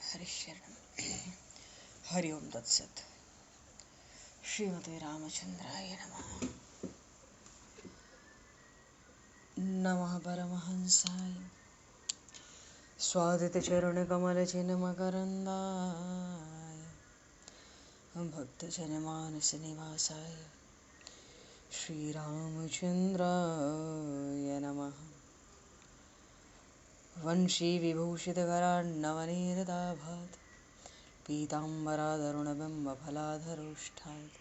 हरिशरण हरि ओम तत्सत। श्रीमते रामचंद्राय नमः। नमः परमहंसाय स्वादितचरणकमलचिन्मकरन्दाय भक्तजनमानसनिवासाय श्रीरामचन्द्राय नमः। वंशीविभूषितकरान्नवनीरदाभात् पीताम्बराधरुणबिम्बफलाधरोष्ठात्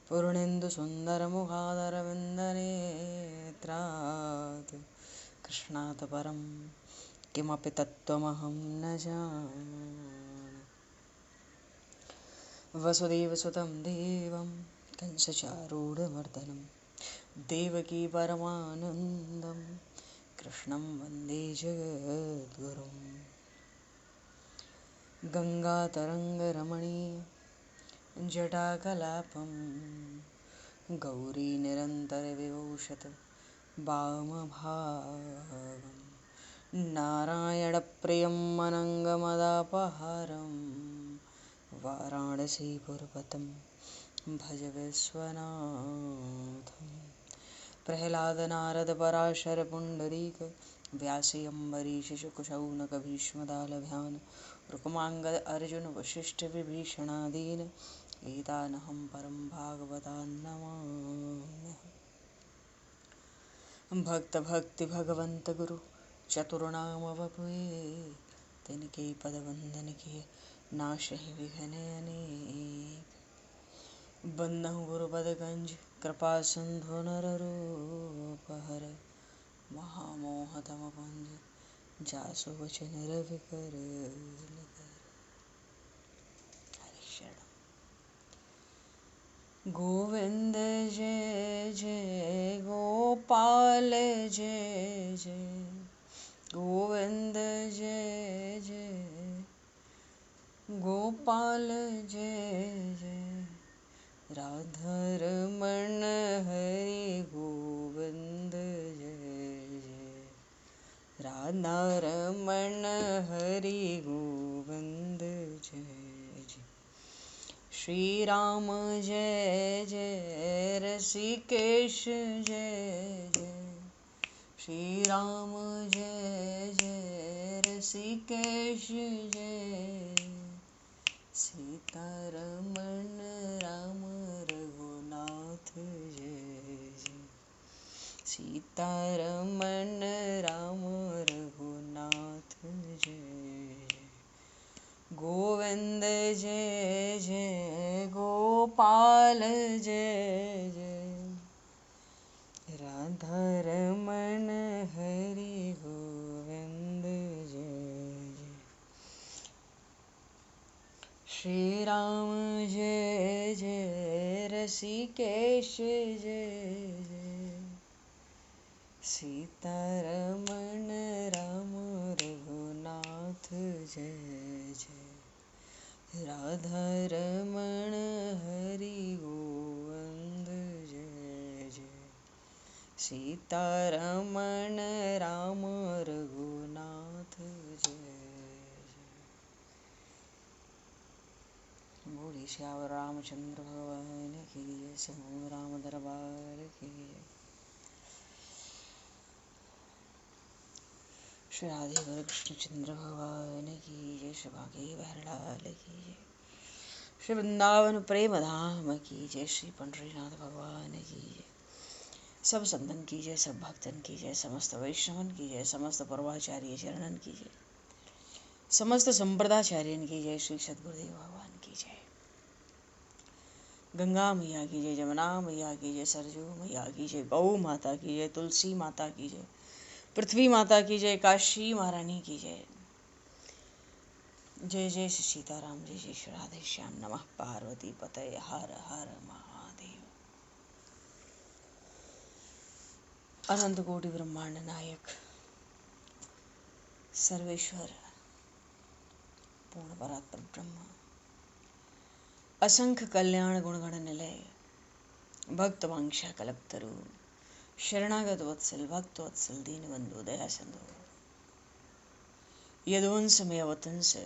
पूर्णेन्दुसुन्दरमुखादरविन्दनेत्रात् कृष्णात् परं किमपि तत्त्वमहं न जाने। वसुदेवसुतं देवं कंसचारूढमर्दनं देवकी परमानन्दं कृष्णं वन्दे जगद्गुरुं। गङ्गातरङ्गरमणीय जटाकलापं गौरीनिरन्तरविभूषत वामभागं नारायणप्रियं अनङ्गमदापहारं वाराणसीपुरपतं भज विश्वनाथं। प्रह्लादनारदपराशरपुण्डरीक व्यासि अम्बरीषशुकशौनकभीष्मदालभ्यान् रुक्माङ्गद अर्जुन वसिष्ठ विभीषणादीन् एतानहं परं भागवतान् नमाम्यहम्। भक्त भक्ति भगवंत गुरु चतुर्नाम वपुए तिनके पद वंदन किए नाशहि विघ्न अनेक। बंदहु गुरुपद गंज कृपा सिंधु नररूप हर महामोह तम पुंज जासु वचन रवि कर गोविंद जय जय गोपाल जय जय गोविंद जय जय गोपाल जय जय राधारमण हरि गोविंद जय जय राधारमण हरि गोविंद जय जय। श्री राम जय जय ऋषिकेश जय जय श्री राम जय जय ऋषिकेश जय सीतारमण राम रघुनाथ जय जय सीतारमण राम रघुनाथ जय जय। गोविंद जय जय गोपाल जय जय राधारमण हरि गोविंद जय जय। श्री राम जय जय ऋषिकेश जय जय सीतारमण राम रघुनाथ जय जय राधारमण हरि गोविंद जय जय सीतारमण राम रघुनाथ जय जय। बोले श्याम रामचंद्र भगवान की जय। समूह राम दरबार की जय। श्री राधे कृष्णचंद्र भगवान की जय। श्री बांके बहरलाल की जय। श्री वृंदावन प्रेम धाम की जय। श्री पंडरीनाथ भगवान की जय। सब संतन की जय, सब भक्तन की जय, समस्त वैष्णवन की जय, समस्त पूर्वाचार्य चरणन की जय, समस्त संप्रदाचार्यन की जय। श्री सद्गुरुदेव भगवान की जय। गंगा मैया की जय, जमुना मैया की जय, सरजू मैया की जय, गौ माता की जय, तुलसी माता की जय, पृथ्वी माता की जय, काशी महारानी की जय। जय जय श्री सीताराम, जय जय श्री राधे श्याम। नमः पार्वती पतये हर हर महादेव। अनंत कोटि ब्रह्मांड नायक सर्वेश्वर पूर्ण परात्पर ब्रह्म असंख्य कल्याण गुणगण निलय भक्त वांछा कल्पतरु शरणागत वत्सल भक्त वत्सल दीनबंधु दया सिंधु यदुवंश में अवतंस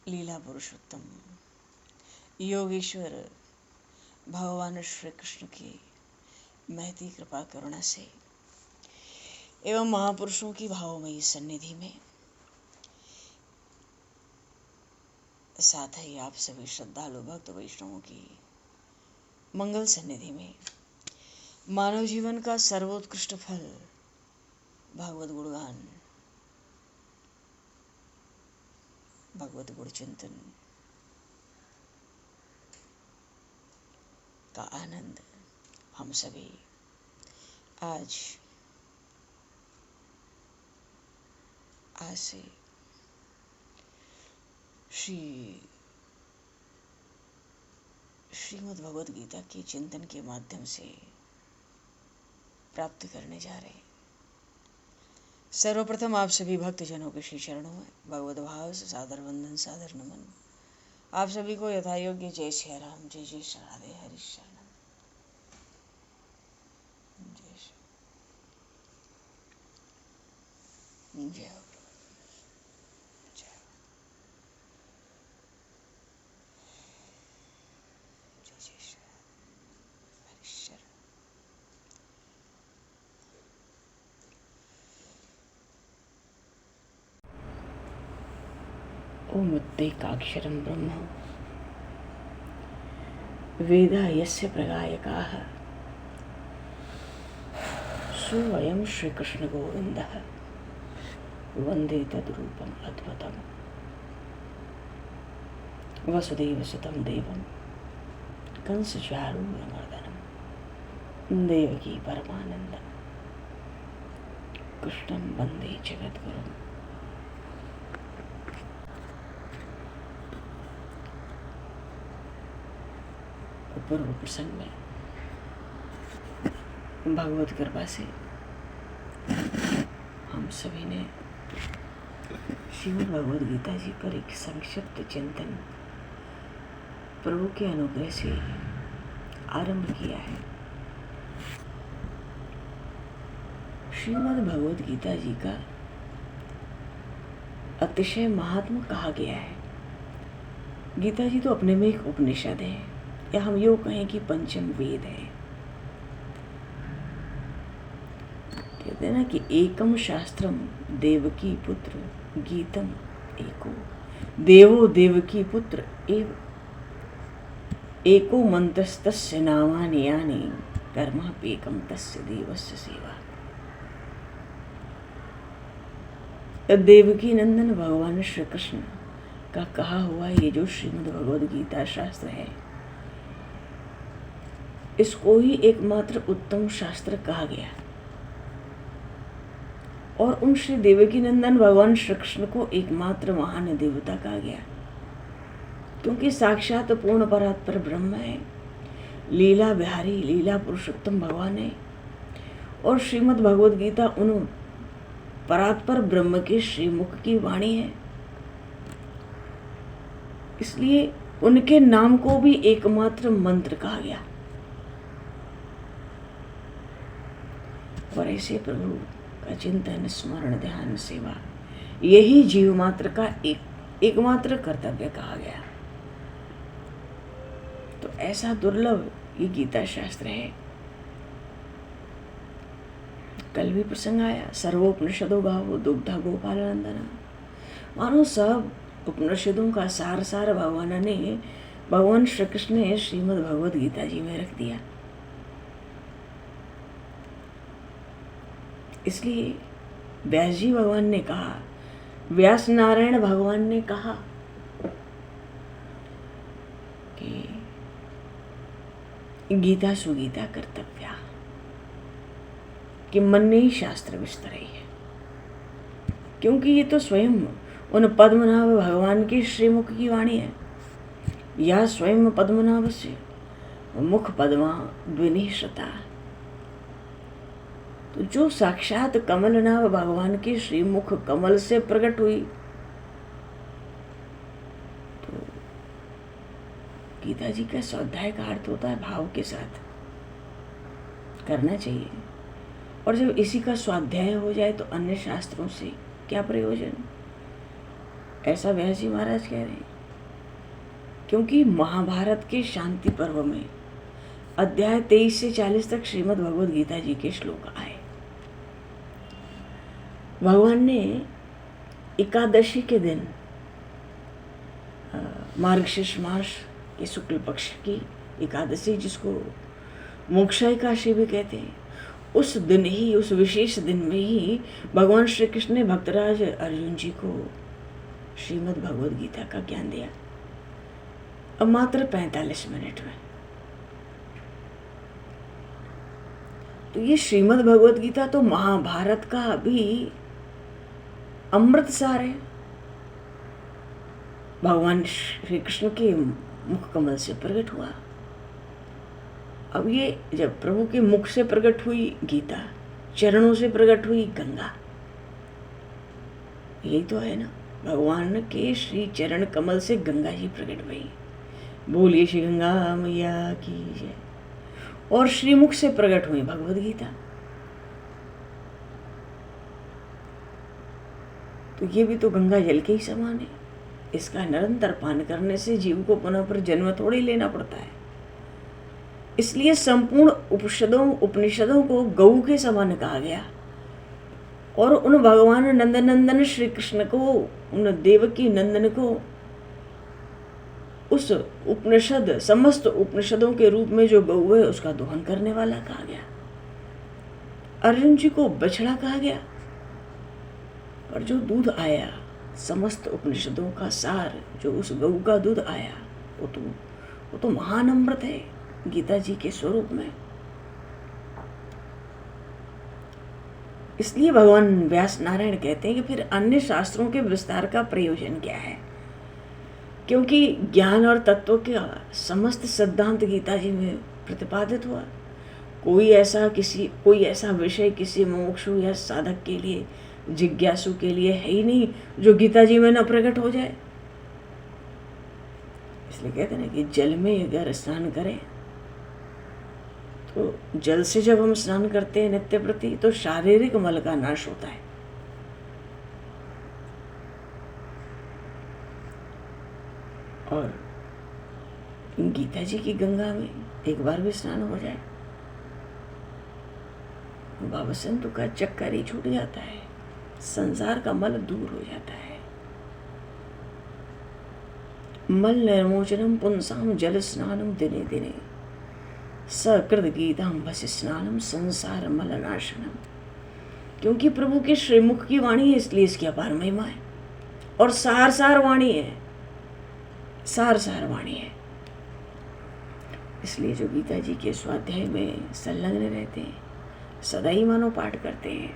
लीला पुरुषोत्तम योगेश्वर भगवान श्री कृष्ण की महती कृपा करुणा से एवं महापुरुषों की भावमयी सन्निधि में, साथ ही आप सभी श्रद्धालु भक्त वैष्णवों की मंगल सन्निधि में, मानव जीवन का सर्वोत्कृष्ट फल भागवत गुणगान, भगवत गुण चिंतन का आनंद हम सभी आज से श्रीमद् भगवद गीता के चिंतन के माध्यम से प्राप्त करने जा रहे हैं। सर्वप्रथम आप सभी भक्तजनों के श्री चरणों में भगवत भाव से सादर वंदन, सादर नमन। आप सभी को यथा योग्य जय श्री राम, जय जय श्री राधे, हरि शरणम, जय श्री जय हो। ओमुद्रेकाक्षरं ब्रह्म वेदा यस्य प्रगायकाः सोऽयं श्रीकृष्णगोविन्दः वन्दे तद्रूपम् अद्भुतम् वसुदेवसुतं देवं कंसचारूरमर्दनं देवकी परमानन्दं कृष्णं वन्दे जगद्गुरुम्। पूर्व प्रसंग में भगवत कृपा से हम सभी ने श्रीमद् भगवद गीता जी पर एक संक्षिप्त चिंतन प्रभु के अनुग्रह से आरंभ किया है। श्रीमद् भगवद गीता जी का अतिशय महात्म कहा गया है। गीता जी तो अपने में एक उपनिषद है, या हम यूँ कहें कि पंचम वेद है। कहते हैं ना कि एकम शास्त्रम देवकी पुत्र गीतम एको, देवो देवकी पुत्र एव एको मंत्रस्तस्य नामानि यानि कर्माप्येकं तस्य देवस्य सेवा। देवकी नंदन भगवान श्री कृष्ण का कहा हुआ ये जो श्रीमद् भगवद गीता शास्त्र है, इसको ही एकमात्र उत्तम शास्त्र कहा गया। और उन श्री देवकी नंदन भगवान श्री कृष्ण को एकमात्र महान देवता कहा गया, क्योंकि साक्षात पूर्ण परात्पर ब्रह्म है, लीला बिहारी लीला पुरुषोत्तम भगवान है। और श्रीमद् भगवद गीता उन परात्पर ब्रह्म के श्रीमुख की वाणी है, इसलिए उनके नाम को भी एकमात्र मंत्र कहा गया। और ऐसे प्रभु का चिंतन, स्मरण, ध्यान, सेवा, यही जीव मात्र का एकमात्र कर्तव्य कहा गया। तो ऐसा दुर्लभ ये गीता शास्त्र है। कल भी प्रसंग आया, सर्वोपनिषदो गावो दुग्धा गोपाल नंदन। मानो सब उपनिषदों का सार भगवान श्री कृष्ण ने श्रीमद् भगवद गीता जी में रख दिया। इसलिए व्यास जी भगवान ने कहा, व्यास नारायण भगवान ने कहा कि गीता सुगीता कर्तव्या, कि मन ने ही शास्त्र विस्तर है। क्योंकि ये तो स्वयं उन पद्मनाभ भगवान के श्रीमुख की वाणी है। या स्वयं पद्मनाभ से मुख पद्मा द्विनिश्रता, तो जो साक्षात कमलनाभ भगवान के श्रीमुख कमल से प्रकट हुई, तो गीता जी का स्वाध्याय का अर्थ होता है भाव के साथ करना चाहिए। और जब इसी का स्वाध्याय हो जाए तो अन्य शास्त्रों से क्या प्रयोजन। ऐसा व्यास जी महाराज कह रहे हैं क्योंकि महाभारत के शांति पर्व में अध्याय 23 से 40 तक श्रीमद् भगवद गीता जी के श्लोक आए। भगवान ने एकादशी के दिन, मार्गशीर्ष मास के शुक्ल पक्ष की एकादशी, जिसको मोक्षा एकादशी भी कहते हैं, उस दिन ही, उस विशेष दिन में ही भगवान श्री कृष्ण ने भक्तराज अर्जुन जी को श्रीमद् भगवद गीता का ज्ञान दिया। अब मात्र 45 मिनट में। तो ये श्रीमद् भगवद गीता तो महाभारत का भी अमृत सार है। भगवान श्री कृष्ण के मुख कमल से प्रकट हुआ। अब ये जब प्रभु के मुख से प्रकट हुई गीता, चरणों से प्रकट हुई गंगा, यही तो है ना। भगवान के श्री चरण कमल से गंगा जी प्रकट हुई। बोलिए श्री गंगा मैया की जय। और श्रीमुख से प्रकट हुई भगवद गीता। तो ये भी तो गंगा जल के ही समान है। इसका निरंतर पान करने से जीव को पुनः पर जन्म थोड़ी लेना पड़ता है। इसलिए संपूर्ण उपनिषदों को गऊ के समान कहा गया। और उन भगवान नंदनंदन श्री कृष्ण को, उन देवकी नंदन को उस उपनिषद, समस्त उपनिषदों के रूप में जो गऊ है उसका दोहन करने वाला कहा गया। अर्जुन जी को बछड़ा कहा गया। और जो दूध आया, समस्त उपनिषदों का सार, जो उस गऊ का दूध आया, वो तो महान अमृत है गीता जी के स्वरूप में। इसलिए भगवान व्यास नारायण कहते हैं कि फिर अन्य शास्त्रों के विस्तार का प्रयोजन क्या है, क्योंकि ज्ञान और तत्व का समस्त सिद्धांत गीता जी में प्रतिपादित हुआ। कोई ऐसा विषय किसी मुमुक्षु या साधक के लिए, जिज्ञासु के लिए है ही नहीं जो गीता जी में न प्रकट हो जाए। इसलिए कहते हैं कि जल में अगर स्नान करें, तो जल से जब हम स्नान करते हैं नित्य प्रति, तो शारीरिक मल का नाश होता है। और गीता जी की गंगा में एक बार भी स्नान हो जाए, बाबा संतों का चक्कर ही छूट जाता है, संसार का मल दूर हो जाता है। मल निर्मोचनम पुंसाम जल स्नानम दिने दिने सकृत गीताम बस स्नानम संसार मल नाशनम। क्योंकि प्रभु के श्रीमुख की वाणी है, इसलिए इसकी अपार महिमा है। और सार सार वाणी है, सार सार वाणी है। इसलिए जो गीता जी के स्वाध्याय में संलग्न रहते हैं, सदा ही मानो पाठ करते हैं,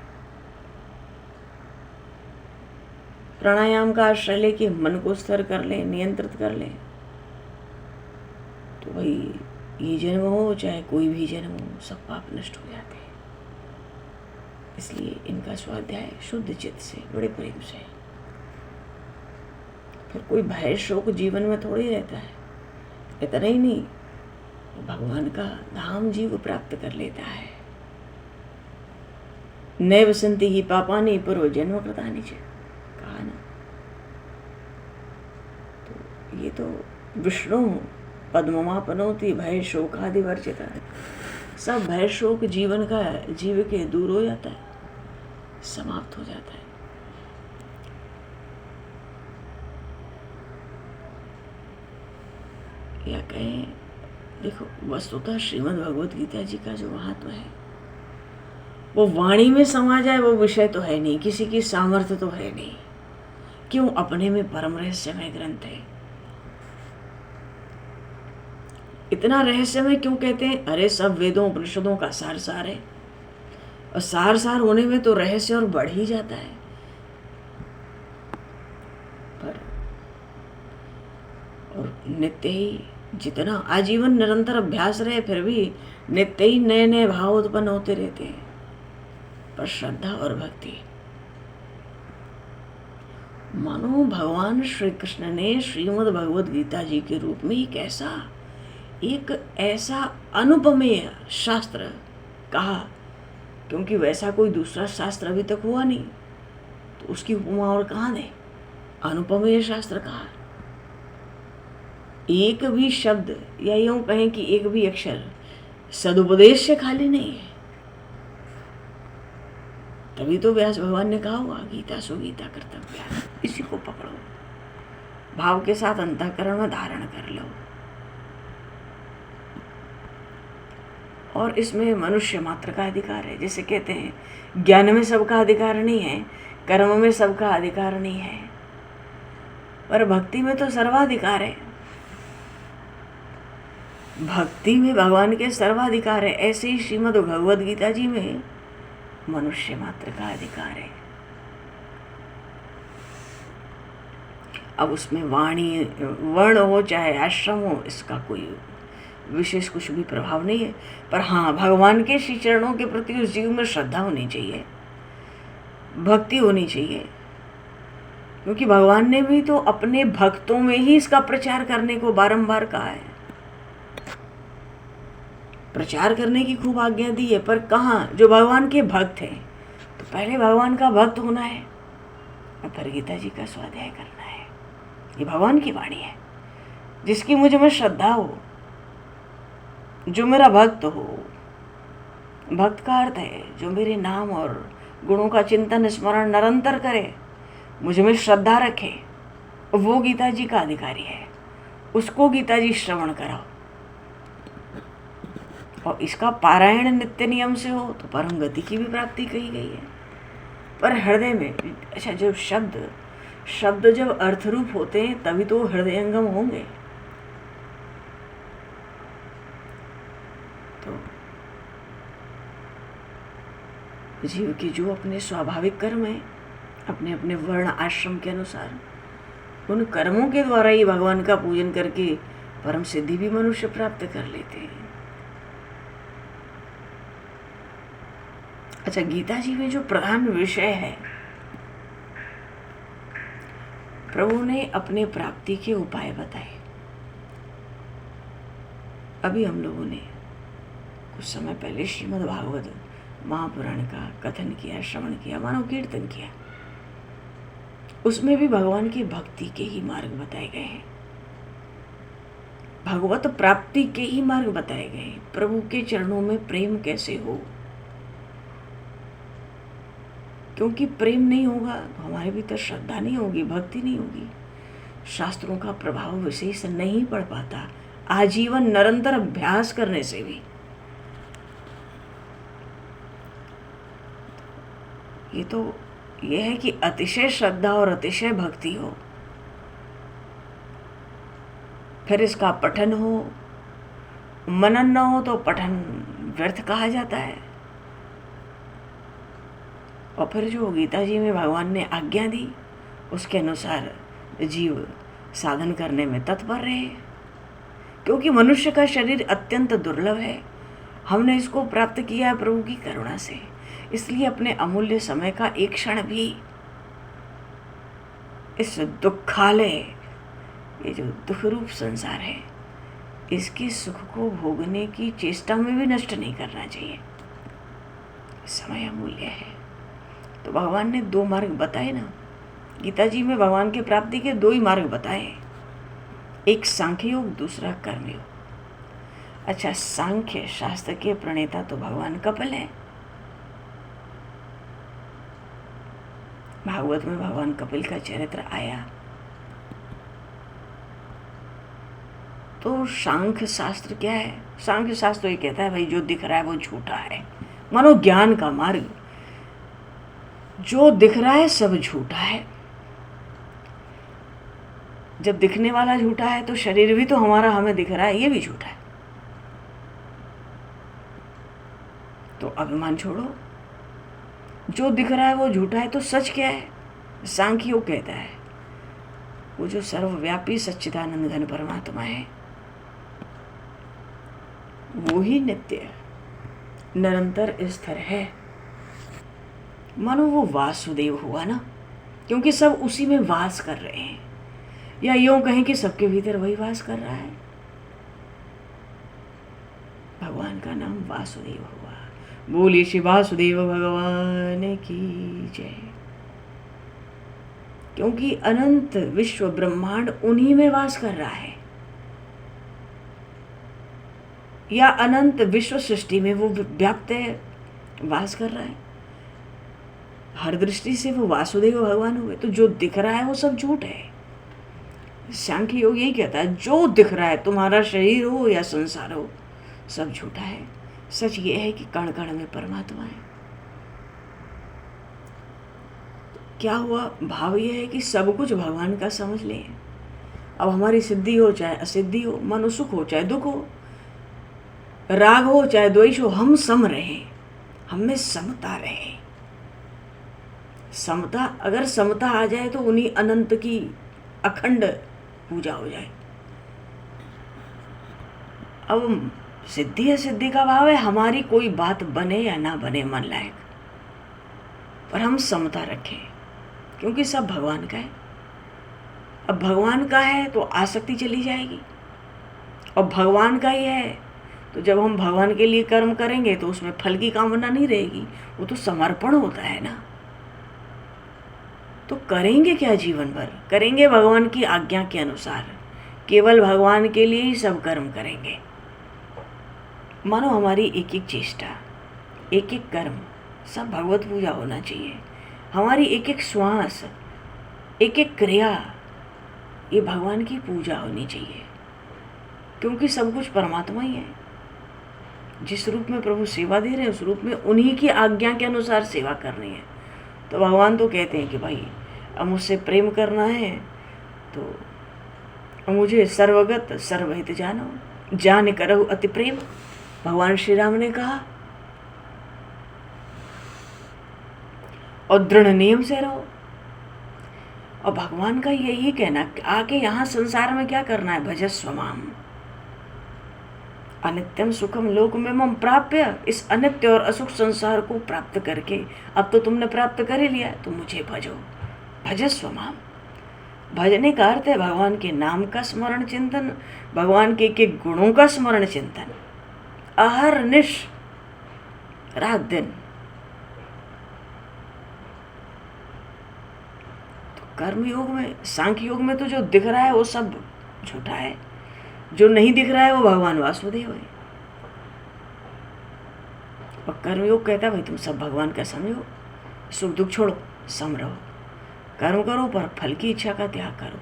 प्राणायाम का आश्रय लेके मन को स्थिर कर लें, नियंत्रित कर लें, तो भाई ये जन्म हो चाहे कोई भी जन्म हो, सब पाप नष्ट हो जाते हैं। इसलिए इनका स्वाध्याय शुद्ध चित्त से, बड़े प्रेम से, फिर कोई भय शोक जीवन में थोड़ी रहता है। इतना ही नहीं, भगवान का धाम जीव प्राप्त कर लेता है। नैव सन्ति ही पापानि पूर्व जन्म कृतानि च, कहा ना। तो ये तो विष्णु पद्ममापनोति भय शोकादि वर्जिता है। सब भय शोक जीवन का जीव के दूर हो जाता है, समाप्त हो जाता है। या कहें, देखो वस्तुतः श्रीमद् भगवद गीता जी का जो महत्व है, वो वाणी में समा जाए वो विषय तो है नहीं, किसी की सामर्थ्य तो है नहीं। क्यों? अपने में परम रहस्यमय ग्रंथ है। इतना रहस्यमय क्यों कहते हैं? अरे सब वेदों उपनिषदों का सार सार है, और सार सार होने में तो रहस्य और बढ़ ही जाता है। पर और नित्य ही जितना आजीवन निरंतर अभ्यास रहे, फिर भी नित्य ही नए नए भाव उत्पन्न होते रहते हैं। पर श्रद्धा और भक्ति, मानो भगवान श्री कृष्ण ने श्रीमद् भगवद गीता जी के रूप में एक ऐसा अनुपमेय शास्त्र कहा, क्योंकि वैसा कोई दूसरा शास्त्र अभी तक हुआ नहीं, तो उसकी उपमा और कहाँ दे। अनुपमेय शास्त्र कहा, एक भी शब्द या यूं कहें कि एक भी अक्षर सदुपदेश से खाली नहीं है। तभी तो व्यास भगवान ने कहा हुआ गीता सुगीता कर्तव्य, इसी को पकड़ो, भाव के साथ अंतःकरण में धारण कर लो। और इसमें मनुष्य मात्र का अधिकार है। जैसे कहते हैं ज्ञान में सबका अधिकार नहीं है, कर्म में सबका अधिकार नहीं है, पर भक्ति में तो सर्वाधिकार है। भक्ति में भगवान के सर्वाधिकार है। ऐसे ही श्रीमद् भगवद गीता जी में मनुष्य मात्र का अधिकार है। अब उसमें वाणी वर्ण हो चाहे आश्रम हो, इसका कोई विशेष कुछ भी प्रभाव नहीं है। पर हाँ, भगवान के श्री चरणों के प्रति उस जीव में श्रद्धा होनी चाहिए, भक्ति होनी चाहिए, क्योंकि भगवान ने भी तो अपने भक्तों में ही इसका प्रचार करने को बारंबार कहा है। प्रचार करने की खूब आज्ञा दी है, पर कहाँ? जो भगवान के भक्त हैं, तो पहले भगवान का भक्त होना है और फिर गीता जी का स्वाध्याय करना है। ये भगवान की वाणी है। जिसकी मुझ में श्रद्धा हो, जो मेरा भक्त हो, भक्त का अर्थ है जो मेरे नाम और गुणों का चिंतन स्मरण निरंतर करे, मुझ में श्रद्धा रखे, वो गीता जी का अधिकारी है। उसको गीता जी श्रवण कराओ और इसका पारायण नित्य नियम से हो तो परम गति की भी प्राप्ति कही गई है। पर हृदय में, अच्छा, जब शब्द जब अर्थरूप होते हैं तभी तो हृदयंगम होंगे। तो जीव के जो अपने स्वाभाविक कर्म है, अपने अपने वर्ण आश्रम के अनुसार, उन कर्मों के द्वारा ही भगवान का पूजन करके परम सिद्धि भी मनुष्य प्राप्त कर लेते हैं। अच्छा, गीता जी में जो प्रधान विषय है, प्रभु ने अपने प्राप्ति के उपाय बताए। अभी हम लोगों ने कुछ समय पहले श्रीमद् भागवत महापुराण का कथन किया, श्रवण किया, मानो कीर्तन किया। उसमें भी भगवान की भक्ति के ही मार्ग बताए गए हैं, भगवत प्राप्ति के ही मार्ग बताए गए हैं। प्रभु के चरणों में प्रेम कैसे हो, क्योंकि प्रेम नहीं होगा तो हमारे भीतर श्रद्धा नहीं होगी, भक्ति नहीं होगी, शास्त्रों का प्रभाव विशेष नहीं पड़ पाता, आजीवन निरंतर अभ्यास करने से भी। ये है कि अतिशय श्रद्धा और अतिशय भक्ति हो, फिर इसका पठन हो। मनन न हो तो पठन व्यर्थ कहा जाता है। और फिर जो गीता जी में भगवान ने आज्ञा दी उसके अनुसार जीव साधन करने में तत्पर रहे, क्योंकि मनुष्य का शरीर अत्यंत दुर्लभ है। हमने इसको प्राप्त किया है प्रभु की करुणा से, इसलिए अपने अमूल्य समय का एक क्षण भी इस दुखालय, ये जो दुख रूप संसार है, इसके सुख को भोगने की चेष्टा में भी नष्ट नहीं करना चाहिए। समय अमूल्य है। तो भगवान ने दो मार्ग बताए ना, गीता जी में भगवान की प्राप्ति के दो ही मार्ग बताए, एक सांख्य योग, दूसरा कर्म योग। अच्छा, सांख्य शास्त्र के प्रणेता तो भगवान कपिल है। भागवत में भगवान कपिल का चरित्र आया। तो सांख्य शास्त्र क्या है? सांख्य शास्त्र ये कहता है भाई जो दिख रहा है वो झूठा है, मानो ज्ञान का मार्ग। जो दिख रहा है सब झूठा है। जब दिखने वाला झूठा है तो शरीर भी तो हमारा हमें दिख रहा है, ये भी झूठा है। तो अभिमान छोड़ो, जो दिख रहा है वो झूठा है। तो सच क्या है? सांख्य योग कहता है वो जो सर्वव्यापी सच्चिदानंद घन परमात्मा है वो ही नित्य निरंतर स्थिर है। मानो वो वासुदेव हुआ ना, क्योंकि सब उसी में वास कर रहे हैं, या यूं कहें कि सबके भीतर वही वास कर रहा है। भगवान का नाम वासुदेव हुआ। बोलिए श्री वासुदेव भगवान की जय। क्योंकि अनंत विश्व ब्रह्मांड उन्हीं में वास कर रहा है। या अनंत विश्व सृष्टि में वो व्याप्त है, वास कर रहा है। हर दृष्टि से वो वासुदेव भगवान हुए। तो जो दिख रहा है वो सब झूठ है। सांख्य योग यही कहता है, जो दिख रहा है, तुम्हारा शरीर हो या संसार हो, सब झूठा है। सच ये है कि कण कण में परमात्मा है। क्या हुआ? भाव यह है कि सब कुछ भगवान का समझ लें। अब हमारी सिद्धि हो चाहे असिद्धि हो, मनो सुख हो चाहे दुख हो, राग हो चाहे द्वेष हो, हम सम रहें, हम में समता रहे। समता, अगर समता आ जाए तो उन्हीं अनंत की अखंड पूजा हो जाए। अब सिद्धि असिद्धि का भाव है हमारी कोई बात बने या ना बने मन लायक, पर हम समता रखें, क्योंकि सब भगवान का है। अब भगवान का है तो आसक्ति चली जाएगी, और भगवान का ही है तो जब हम भगवान के लिए कर्म करेंगे तो उसमें फल की कामना नहीं रहेगी, वो तो समर्पण होता है ना। तो करेंगे क्या जीवन भर? करेंगे भगवान की आज्ञा के अनुसार, केवल भगवान के लिए ही सब कर्म करेंगे। मानो हमारी एक एक चेष्टा, एक एक कर्म सब भगवत पूजा होना चाहिए। हमारी एक एक श्वास, एक एक क्रिया, ये भगवान की पूजा होनी चाहिए, क्योंकि सब कुछ परमात्मा ही है। जिस रूप में प्रभु सेवा दे रहे हैं उस रूप में उन्हीं की आज्ञा के अनुसार सेवा करनी है। तो भगवान तो कहते हैं कि भाई अब मुझसे प्रेम करना है तो मुझे सर्वगत सर्वहित जानो, जान करहु अति प्रेम। भगवान श्री राम ने कहा, और दृढ़ नियम से रहो। और भगवान का यही कहना, आके यहाँ संसार में क्या करना है? भजस्व माम अनित्यम सुखम लोकमेमं प्राप्य। इस अनित्य और असुख संसार को प्राप्त करके, अब तो तुमने प्राप्त कर ही लिया, तो मुझे भजो, भजस्व माम। भजने का अर्थ है भगवान के नाम का स्मरण चिंतन, भगवान के एक गुणों का स्मरण चिंतन, अहरनिश, रात दिन। तो कर्म योग में, सांख्य योग में तो जो दिख रहा है वो सब झूठा है, जो नहीं दिख रहा है वो भगवान वासुदेव है। और कर्मयोग कहता है भाई तुम सब भगवान का समझो, सुख दुख छोड़ो, सम रहो, कर्म करो पर फल की इच्छा का त्याग करो।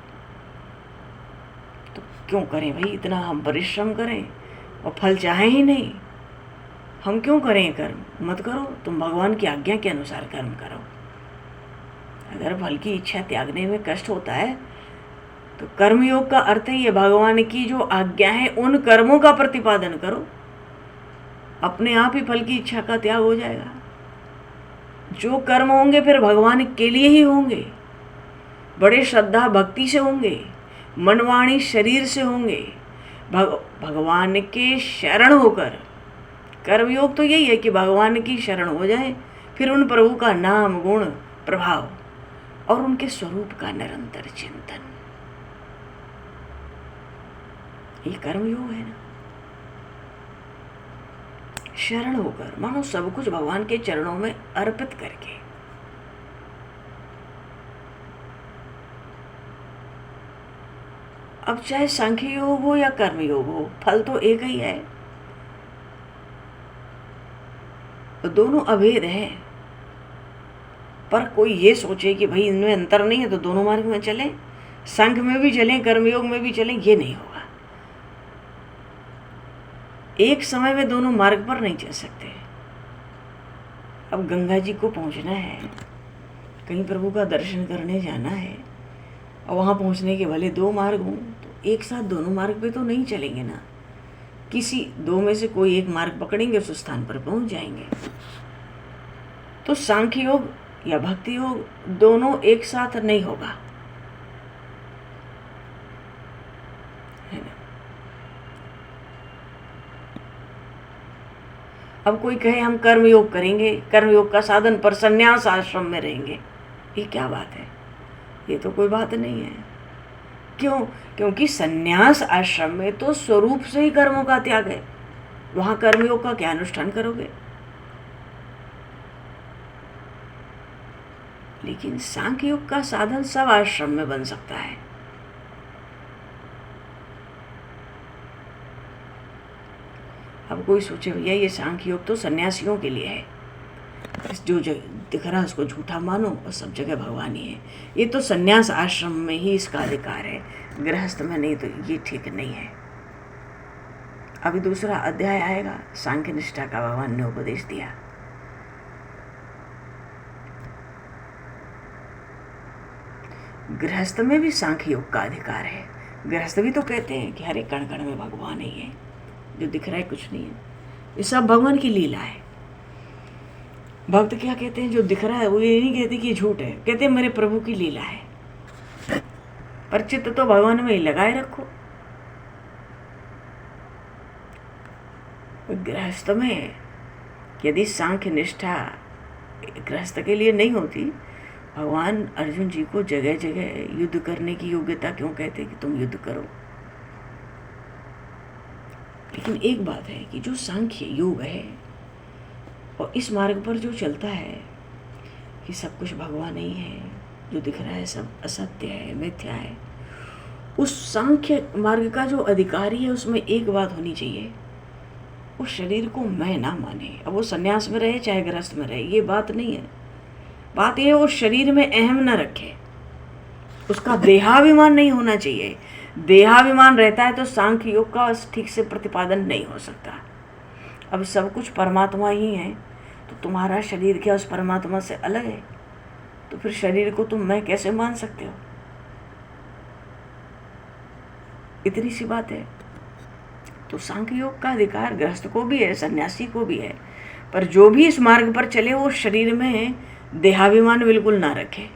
तो क्यों करें भाई इतना हम परिश्रम करें और फल चाहे ही नहीं? हम क्यों करें कर्म? मत करो, तुम भगवान की आज्ञा के अनुसार कर्म करो। अगर फल की इच्छा त्यागने में कष्ट होता है तो कर्मयोग का अर्थ ही है भगवान की जो आज्ञा है उन कर्मों का प्रतिपादन करो, अपने आप ही फल की इच्छा का त्याग हो जाएगा। जो कर्म होंगे फिर भगवान के लिए ही होंगे, बड़े श्रद्धा भक्ति से होंगे, मनवाणी शरीर से होंगे, भगवान के शरण होकर। कर्मयोग तो यही है कि भगवान की शरण हो जाए, फिर उन प्रभु का नाम गुण प्रभाव और उनके स्वरूप का निरंतर चिंतन, ये कर्मयोग है ना। शरण होकर, मानो सब कुछ भगवान के चरणों में अर्पित करके। अब चाहे सांख्य योग हो या कर्म योग हो, फल तो एक ही है, तो दोनों अभेद है। पर कोई ये सोचे कि भाई इनमें अंतर नहीं है तो दोनों मार्ग में चलें, सांख्य में भी चलें कर्मयोग में भी चलें, ये नहीं होगा। एक समय में दोनों मार्ग पर नहीं चल सकते। अब गंगा जी को पहुंचना है, कहीं प्रभु का दर्शन करने जाना है, और वहां पहुंचने के भले दो मार्ग हों, तो एक साथ दोनों मार्ग पे तो नहीं चलेंगे ना। किसी दो में से कोई एक मार्ग पकड़ेंगे, उस स्थान पर पहुंच जाएंगे। तो सांख्य योग या भक्ति योग दोनों एक साथ नहीं होगा, है ना। अब कोई कहे हम कर्म योग करेंगे, कर्म योग का साधन पर संन्यास आश्रम में रहेंगे, ये क्या बात है? ये तो कोई बात नहीं है। क्यों? क्योंकि संन्यास आश्रम में तो स्वरूप से ही कर्मों का त्याग है, वहां कर्मयोग का क्या अनुष्ठान करोगे? लेकिन सांख्य योग का साधन सब आश्रम में बन सकता है। अब कोई सोचे भैया ये सांख्य योग तो सन्यासियों के लिए है, जो दिख रहा है उसको झूठा मानो और सब जगह भगवान ही है। ये तो सन्यास आश्रम में ही इसका अधिकार है, गृहस्थ में नहीं, तो ये ठीक नहीं है। अभी दूसरा अध्याय आएगा, सांख्य निष्ठा का भगवान ने उपदेश दिया। गृहस्थ में भी सांख्य योग का अधिकार है। गृहस्थ भी तो कहते हैं कि हर एक कण कण में भगवान ही है, जो दिख रहा है कुछ नहीं है, ये सब भगवान की लीला है। भक्त क्या कहते हैं, जो दिख रहा है वो ये नहीं कहते कि झूठ है, कहते हैं मेरे प्रभु की लीला है, पर चित्त तो भगवान में ही लगाए रखो। गृहस्थ में यदि सांख्य निष्ठा गृहस्थ के लिए नहीं होती, भगवान अर्जुन जी को जगह जगह युद्ध करने की योग्यता क्यों कहते कि तुम युद्ध करो। लेकिन एक बात है कि जो सांख्य योग है और इस मार्ग पर जो चलता है कि सब कुछ भगवान ही है, जो दिख रहा है सब असत्य है, मिथ्या है, उस सांख्य मार्ग का जो अधिकारी है उसमें एक बात होनी चाहिए, उस शरीर को मैं ना माने। अब वो सन्यास में रहे चाहे गृहस्थ में रहे, ये बात नहीं है। बात यह है वो शरीर में अहम न रखे, उसका देहाभिमान नहीं होना चाहिए। देहाभिमान रहता है तो सांख्य योग का ठीक से प्रतिपादन नहीं हो सकता। अब सब कुछ परमात्मा ही है, तो तुम्हारा शरीर क्या उस परमात्मा से अलग है? तो फिर शरीर को तुम मैं कैसे मान सकते हो? इतनी सी बात है। तो सांख्य योग का अधिकार गृहस्थ को भी है, सन्यासी को भी है, पर जो भी इस मार्ग पर चले वो शरीर में देहाभिमान बिल्कुल ना रखे,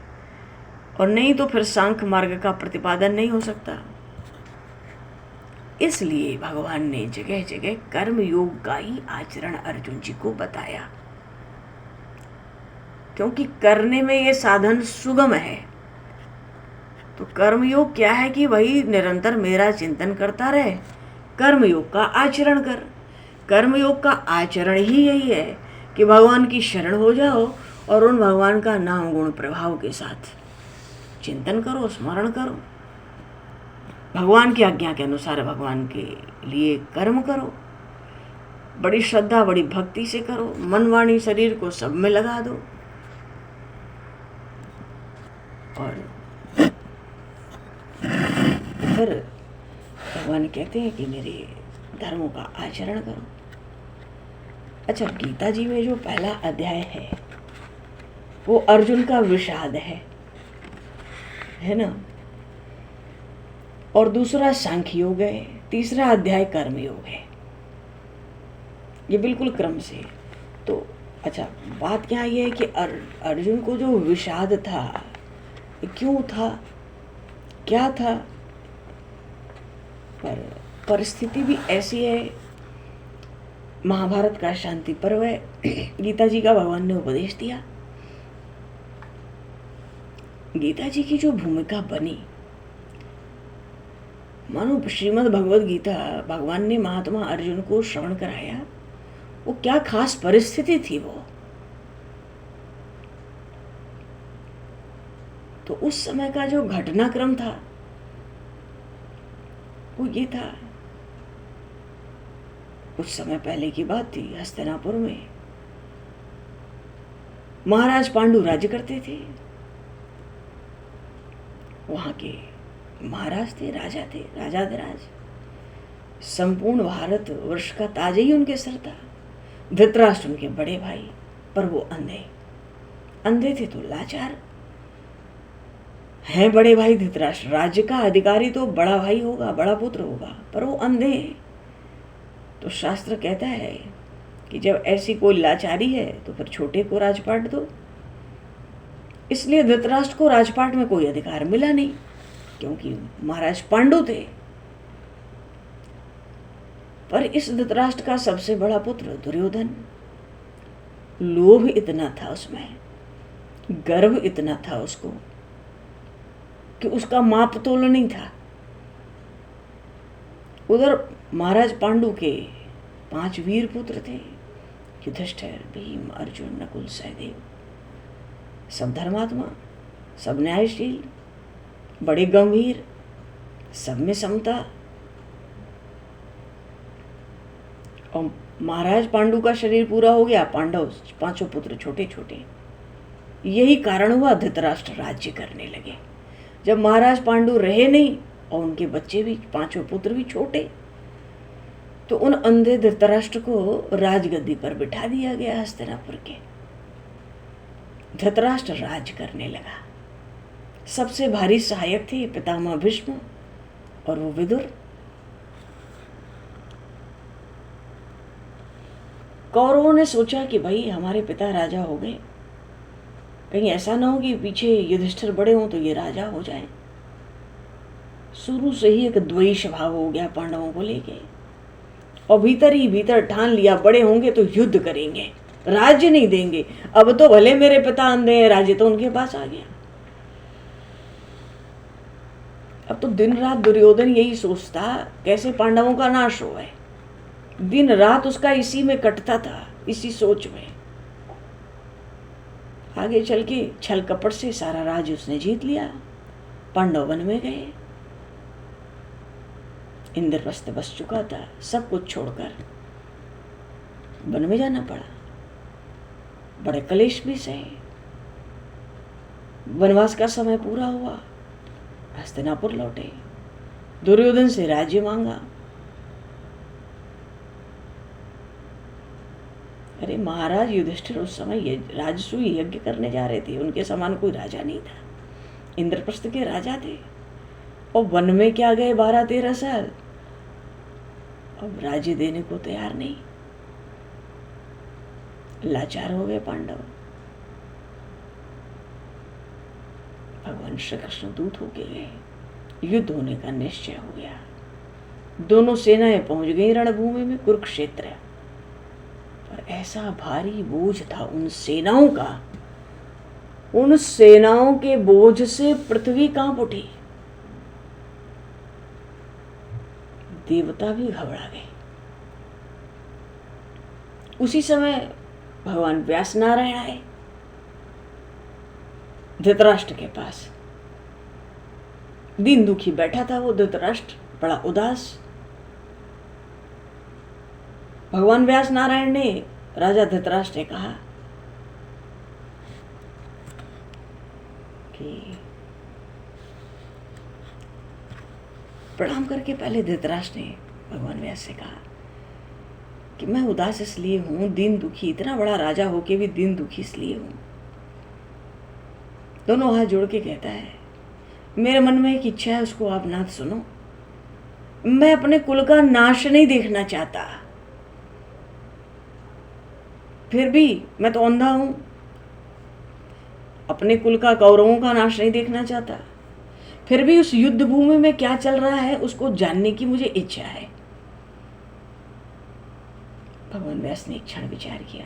और नहीं तो फिर सांख्य मार्ग का प्रतिपादन नहीं हो सकता। इसलिए भगवान ने जगह जगह कर्म योग का ही आचरण अर्जुन जी को बताया, क्योंकि करने में ये साधन सुगम है। तो कर्म योग क्या है कि वही निरंतर मेरा चिंतन करता रहे, कर्म योग का आचरण कर। कर्म योग का आचरण ही यही है कि भगवान की शरण हो जाओ और उन भगवान का नाम गुण प्रभाव के साथ चिंतन करो, स्मरण करो, भगवान की आज्ञा के अनुसार भगवान के लिए कर्म करो, बड़ी श्रद्धा बड़ी भक्ति से करो, मन वाणी शरीर को सब में लगा दो। और फिर भगवान कहते हैं कि मेरे धर्मों का आचरण करो। अच्छा, गीता जी में जो पहला अध्याय है वो अर्जुन का विषाद है ना, और दूसरा सांख्य योग है, तीसरा अध्याय कर्म योग है। ये बिल्कुल क्रम से। तो अच्छा, बात क्या ये है कि अर्जुन को जो विषाद था, क्यों था, क्या था? पर परिस्थिति भी ऐसी है, महाभारत का शांति पर्व है, गीता जी का भगवान ने उपदेश दिया। गीता जी की जो भूमिका बनी, मानो श्रीमद् भगवद गीता भगवान ने महात्मा अर्जुन को श्रवण कराया, वो क्या खास परिस्थिति थी वो। तो उस समय का जो घटनाक्रम था वो ये था, कुछ समय पहले की बात थी, हस्तिनापुर में महाराज पांडु राज्य करते थे। वहां के महाराज थे, राजाधिराज। संपूर्ण भारत वर्ष का ताज ही उनके सर था। धृतराष्ट्र उनके बड़े भाई, पर वो अंधे थे तो लाचार हैं। बड़े भाई धृतराष्ट्र, राज्य का अधिकारी तो बड़ा भाई होगा, बड़ा पुत्र होगा, पर वो अंधे हैं। तो शास्त्र कहता है कि जब ऐसी कोई लाचारी है तो फिर छोटे को राजपाट दो। इसलिए धृतराष्ट्र को राजपाट में कोई अधिकार मिला नहीं, क्योंकि महाराज पांडु थे। पर इस धृतराष्ट्र का सबसे बड़ा पुत्र दुर्योधन, लोभ इतना था उसमें, गर्व इतना था उसको कि उसका माप तोल नहीं था। उधर महाराज पांडु के 5 वीर पुत्र थे, युधिष्ठिर, भीम, अर्जुन, नकुल, सहदेव। सब धर्मात्मा, सब न्यायशील, बड़े गंभीर, सब में समता। और महाराज पांडु का शरीर पूरा हो गया, पांडव पांचों पुत्र छोटे छोटे। यही कारण हुआ धृतराष्ट्र राज्य करने लगे। जब महाराज पांडु रहे नहीं और उनके बच्चे भी, पांचों पुत्र भी छोटे, तो उन अंधे धृतराष्ट्र को राजगद्दी पर बिठा दिया गया हस्तिनापुर के। धृतराष्ट्र राज करने लगा। सबसे भारी सहायक थे पितामह भीष्म और वो विदुर। कौरवों ने सोचा कि भाई हमारे पिता राजा हो गए, कहीं ऐसा ना हो कि पीछे युधिष्ठिर बड़े हों तो ये राजा हो जाए। शुरू से ही एक द्वेष भाव हो गया पांडवों को लेके, और भीतर ही भीतर ठान लिया बड़े होंगे तो युद्ध करेंगे, राज्य नहीं देंगे। अब तो भले मेरे पिता अंधे हैं, राज्य तो उनके पास आ गया। अब तो दिन रात दुर्योधन यही सोचता कैसे पांडवों का नाश हो है। दिन रात उसका इसी में कटता था, इसी सोच में। आगे चल के छल कपट से सारा राज्य उसने जीत लिया। पांडव वन में गए। इंद्रप्रस्थ बस चुका था, सब कुछ छोड़कर वन में जाना पड़ा। बड़े कलेश भी सहे। वनवास का समय पूरा हुआ, हस्तिनापुर लौटे। दुर्योधन से राज्य मांगा। अरे महाराज युधिष्ठिर उस समय राजसूय यज्ञ करने जा रहे थे, उनके समान कोई राजा नहीं था। इंद्रप्रस्थ के राजा थे और वन में क्या गए 12-13 साल, अब राज्य देने को तैयार नहीं। लाचार हो गए पांडव। भगवान श्री कृष्ण दूत होके गए। युद्ध होने का निश्चय हो गया। दोनों सेनाएं पहुंच गई रणभूमि में, कुरुक्षेत्र। पर ऐसा भारी बोझ था उन सेनाओं का, उन सेनाओं के बोझ से पृथ्वी कांप उठी। देवता भी घबरा गए। उसी समय भगवान व्यास नारायण आए धृतराष्ट्र के पास। दीन दुखी बैठा था वो धृतराष्ट्र, बड़ा उदास। भगवान व्यास नारायण ने राजा धृतराष्ट्र ने कहा कि प्रणाम करके पहले धृतराष्ट्र ने भगवान व्यास से कहा कि मैं उदास इसलिए हूं, दीन दुखी, इतना बड़ा राजा होके भी दीन दुखी इसलिए हूं। दोनों हाथ जोड़ के कहता है, मेरे मन में एक इच्छा है, उसको आप नाथ सुनो। मैं अपने कुल का नाश नहीं देखना चाहता, फिर भी मैं तो अंधा हूं। अपने कुल का, कौरवों का नाश नहीं देखना चाहता, फिर भी उस युद्ध भूमि में क्या चल रहा है उसको जानने की मुझे इच्छा है। भगवान व्यास ने एक क्षण विचार किया,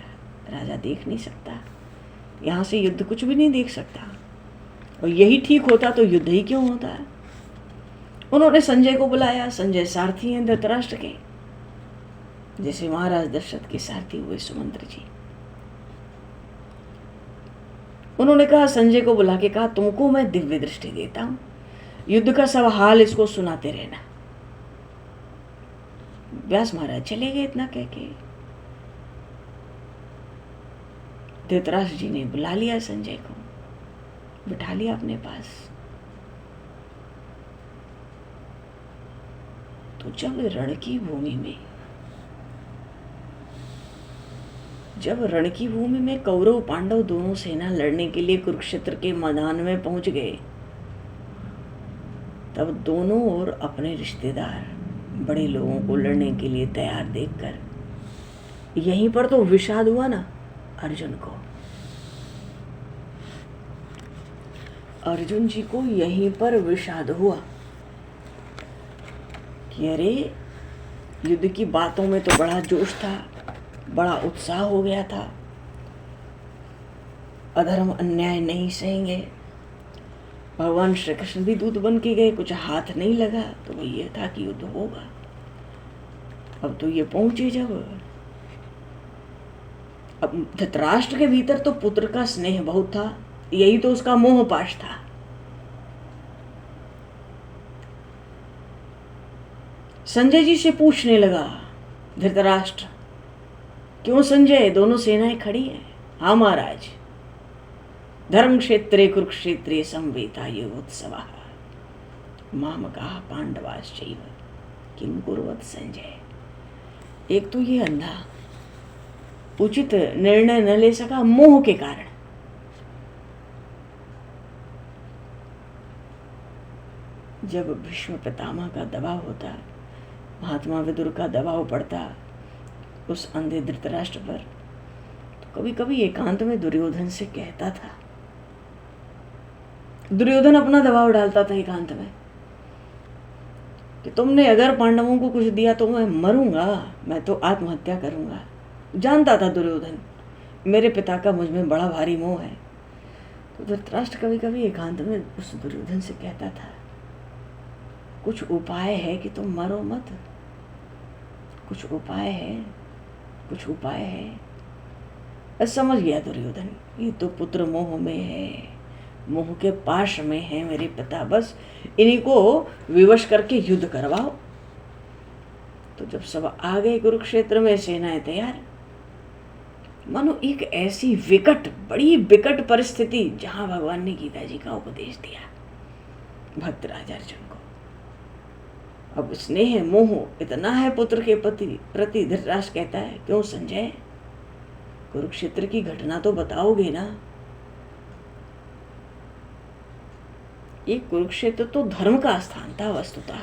राजा देख नहीं सकता, यहां से युद्ध कुछ भी नहीं देख सकता, और यही ठीक होता तो युद्ध ही क्यों होता। उन्होंने संजय को बुलाया। संजय सारथी हैं धृतराष्ट्र के, जैसे महाराज दशरथ के सारथी हुए सुमंत्र जी। उन्होंने कहा, संजय को बुला के कहा, तुमको मैं दिव्य दृष्टि देता हूं, युद्ध का सब हाल इसको सुनाते रहना। व्यास महाराज चले गए। इतना कह के धृतराष्ट्र जी ने बुला लिया संजय को, बिठा लिया अपने पास। तो जब रण की भूमि में कौरव पांडव दोनों सेना लड़ने के लिए कुरुक्षेत्र के मैदान में पहुंच गए, तब दोनों ओर अपने रिश्तेदार बड़े लोगों को लड़ने के लिए तैयार देखकर, यहीं पर तो विषाद हुआ ना अर्जुन को। अर्जुन जी को यहीं पर विषाद हुआ कि अरे युद्ध की बातों में तो बड़ा जोश था, बड़ा उत्साह हो गया था, अधर्म अन्याय नहीं सहेंगे। भगवान श्री कृष्ण भी दूत बन के गए, कुछ हाथ नहीं लगा, तो वो ये था कि युद्ध होगा। अब तो ये पहुंचे जब, अब धृतराष्ट्र के भीतर तो पुत्र का स्नेह बहुत था, यही तो उसका मोह पाश था। संजय जी से पूछने लगा धृतराष्ट्र क्यों संजय, दोनों सेनाएं खड़ी हैं। हाँ महाराज, धर्म क्षेत्रे कुरुक्षेत्रे संवेता युगोत्सवः मामकाः पांडवाश्चैव किं कुर्वत संजय। एक तो ये अंधा उचित निर्णय न ले सका मोह के कारण। जब भीष्म पितामह का दबाव होता, महात्मा विदुर का दबाव पड़ता उस अंधे धृतराष्ट्र पर, तो कभी कभी एकांत में दुर्योधन से कहता था। दुर्योधन अपना दबाव डालता था एकांत में कि तुमने अगर पांडवों को कुछ दिया तो मैं मरूंगा, मैं तो आत्महत्या करूंगा। जानता था दुर्योधन मेरे पिता का मुझ में बड़ा भारी मोह है। तो धृतराष्ट्र कभी कभी एकांत में उस दुर्योधन से कहता था, कुछ उपाय है कि तुम मरो मत, कुछ उपाय है, कुछ उपाय है। समझ गया दुर्योधन, ये तो पुत्र मोह में है, मोह के पाश में है मेरे पिता, बस इन्हीं को विवश करके युद्ध करवाओ। तो जब सब आ गए कुरुक्षेत्र में, सेनाएं तैयार, मानो एक ऐसी विकट, बड़ी विकट परिस्थिति जहां भगवान ने गीता जी का उपदेश दिया भक्त राजा अर्जुन को। अब स्नेह मोह इतना है पुत्र के प्रति। धृतराष्ट्र कहता है, क्यों संजय, कुरुक्षेत्र की घटना तो बताओगे ना। ये कुरुक्षेत्र तो धर्म का स्थान था वस्तुतः,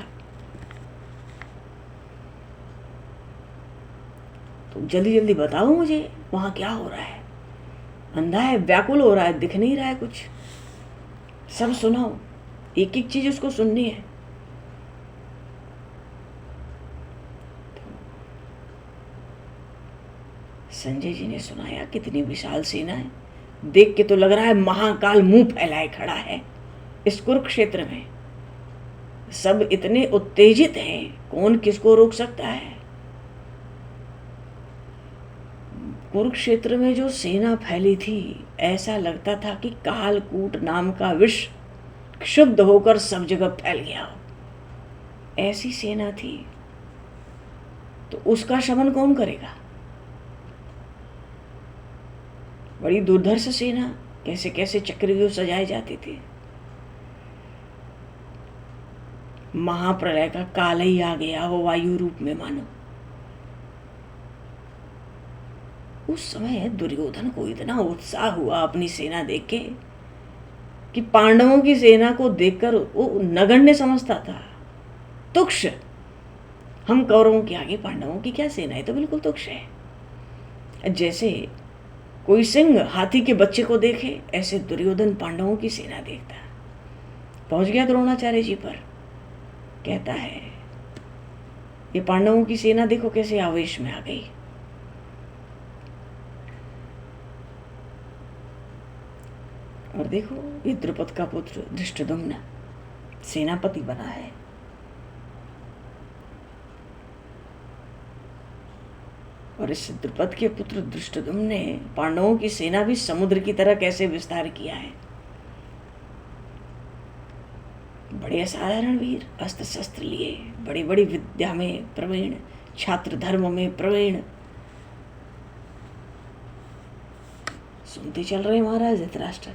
तो जल्दी जल्दी बताओ मुझे वहां क्या हो रहा है। अंधा है, व्याकुल हो रहा है, दिख नहीं रहा है कुछ, सब सुनाओ, एक एक चीज उसको सुननी है। संजय जी ने सुनाया, कितनी विशाल सेना है, देख के तो लग रहा है महाकाल मुंह फैलाए खड़ा है इस कुरुक्षेत्र में। सब इतने उत्तेजित हैं, कौन किसको रोक सकता है। कुरुक्षेत्र में जो सेना फैली थी, ऐसा लगता था कि कालकूट नाम का विष क्षुब्ध होकर सब जगह फैल गया हो। ऐसी सेना थी, तो उसका शमन कौन करेगा। बड़ी दुर्धर्ष सेना, कैसे कैसे चक्रव्यूह सजाए जाते थे। महाप्रलय का काल ही आ गया हो वायु रूप में मानो। उस समय दुर्योधन को इतना उत्साह हुआ अपनी सेना देख के कि पांडवों की सेना को देखकर वो नगण्य समझता था, तुक्ष। हम कौरवों के आगे पांडवों की क्या सेना है, तो बिल्कुल तुक्ष है। जैसे कोई सिंह हाथी के बच्चे को देखे, ऐसे दुर्योधन पांडवों की सेना देखता। पहुंच गया द्रोणाचार्य जी पर, कहता है, ये पांडवों की सेना देखो कैसे आवेश में आ गई। और देखो, ये द्रुपद का पुत्र धृष्टद्युम्न सेनापति बना है। और इस द्रुपद के पुत्र धृष्टद्युम्न ने पांडवों की सेना भी समुद्र की तरह कैसे विस्तार किया है। बड़े असाधारण वीर, अस्त्र शस्त्र लिए, बड़ी बड़ी विद्या में प्रवीण, छात्र धर्म में प्रवीण। सुनते चल रहे महाराज धृतराष्ट्र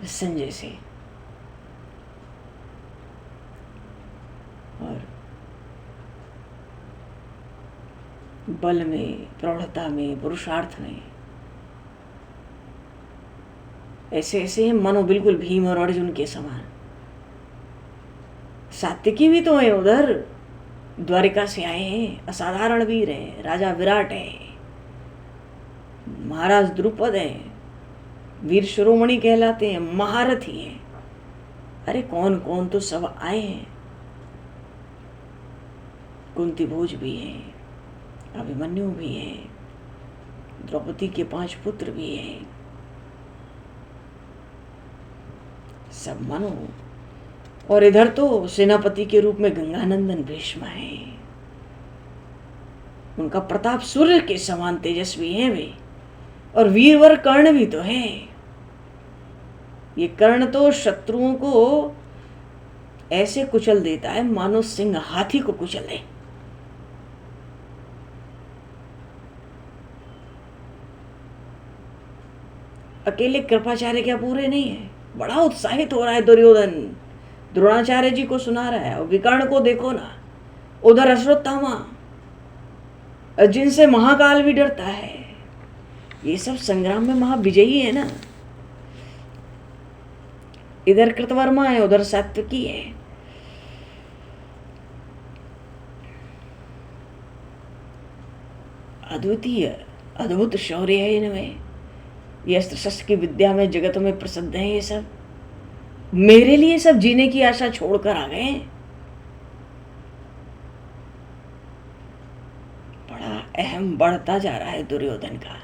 संजय से। और बल में, प्रौढ़ता में, पुरुषार्थ में ऐसे ऐसे हैं मानो बिल्कुल भीम और अर्जुन के समान। सात्विकी भी तो है उधर, द्वारिका से आए हैं, असाधारण वीर हैं, राजा विराट है, महाराज द्रुपद है, वीर शिरोमणि कहलाते हैं, महारथी हैं। अरे कौन कौन तो सब आए हैं। कुंती भोज भी हैं, अभिमन्यु भी हैं, द्रौपदी के 5 पुत्र भी हैं, सब मानो। और इधर तो सेनापति के रूप में गंगानंदन भीष्म हैं। उनका प्रताप सूर्य के समान तेजस्वी हैं वे। और वीरवर कर्ण भी तो है। ये कर्ण तो शत्रुओं को ऐसे कुचल देता है मानो सिंह हाथी को कुचल दे। अकेले कृपाचार्य क्या पूरे नहीं है? बड़ा उत्साहित हो रहा है दुर्योधन, द्रोणाचार्य जी को सुना रहा है। और विकर्ण को देखो ना, उधर अश्वत्थामा जिनसे महाकाल भी डरता है, ये सब संग्राम में महाविजयी है ना। इधर कृतवर्मा है, उधर सात्विकी है। अद्वितीय अद्भुत शौर्य है इनमें। ये अस्त्र शस्त्र की विद्या में जगत में प्रसिद्ध है। ये सब मेरे लिए सब जीने की आशा छोड़कर आ गए। बड़ा अहम बढ़ता जा रहा है दुर्योधन का।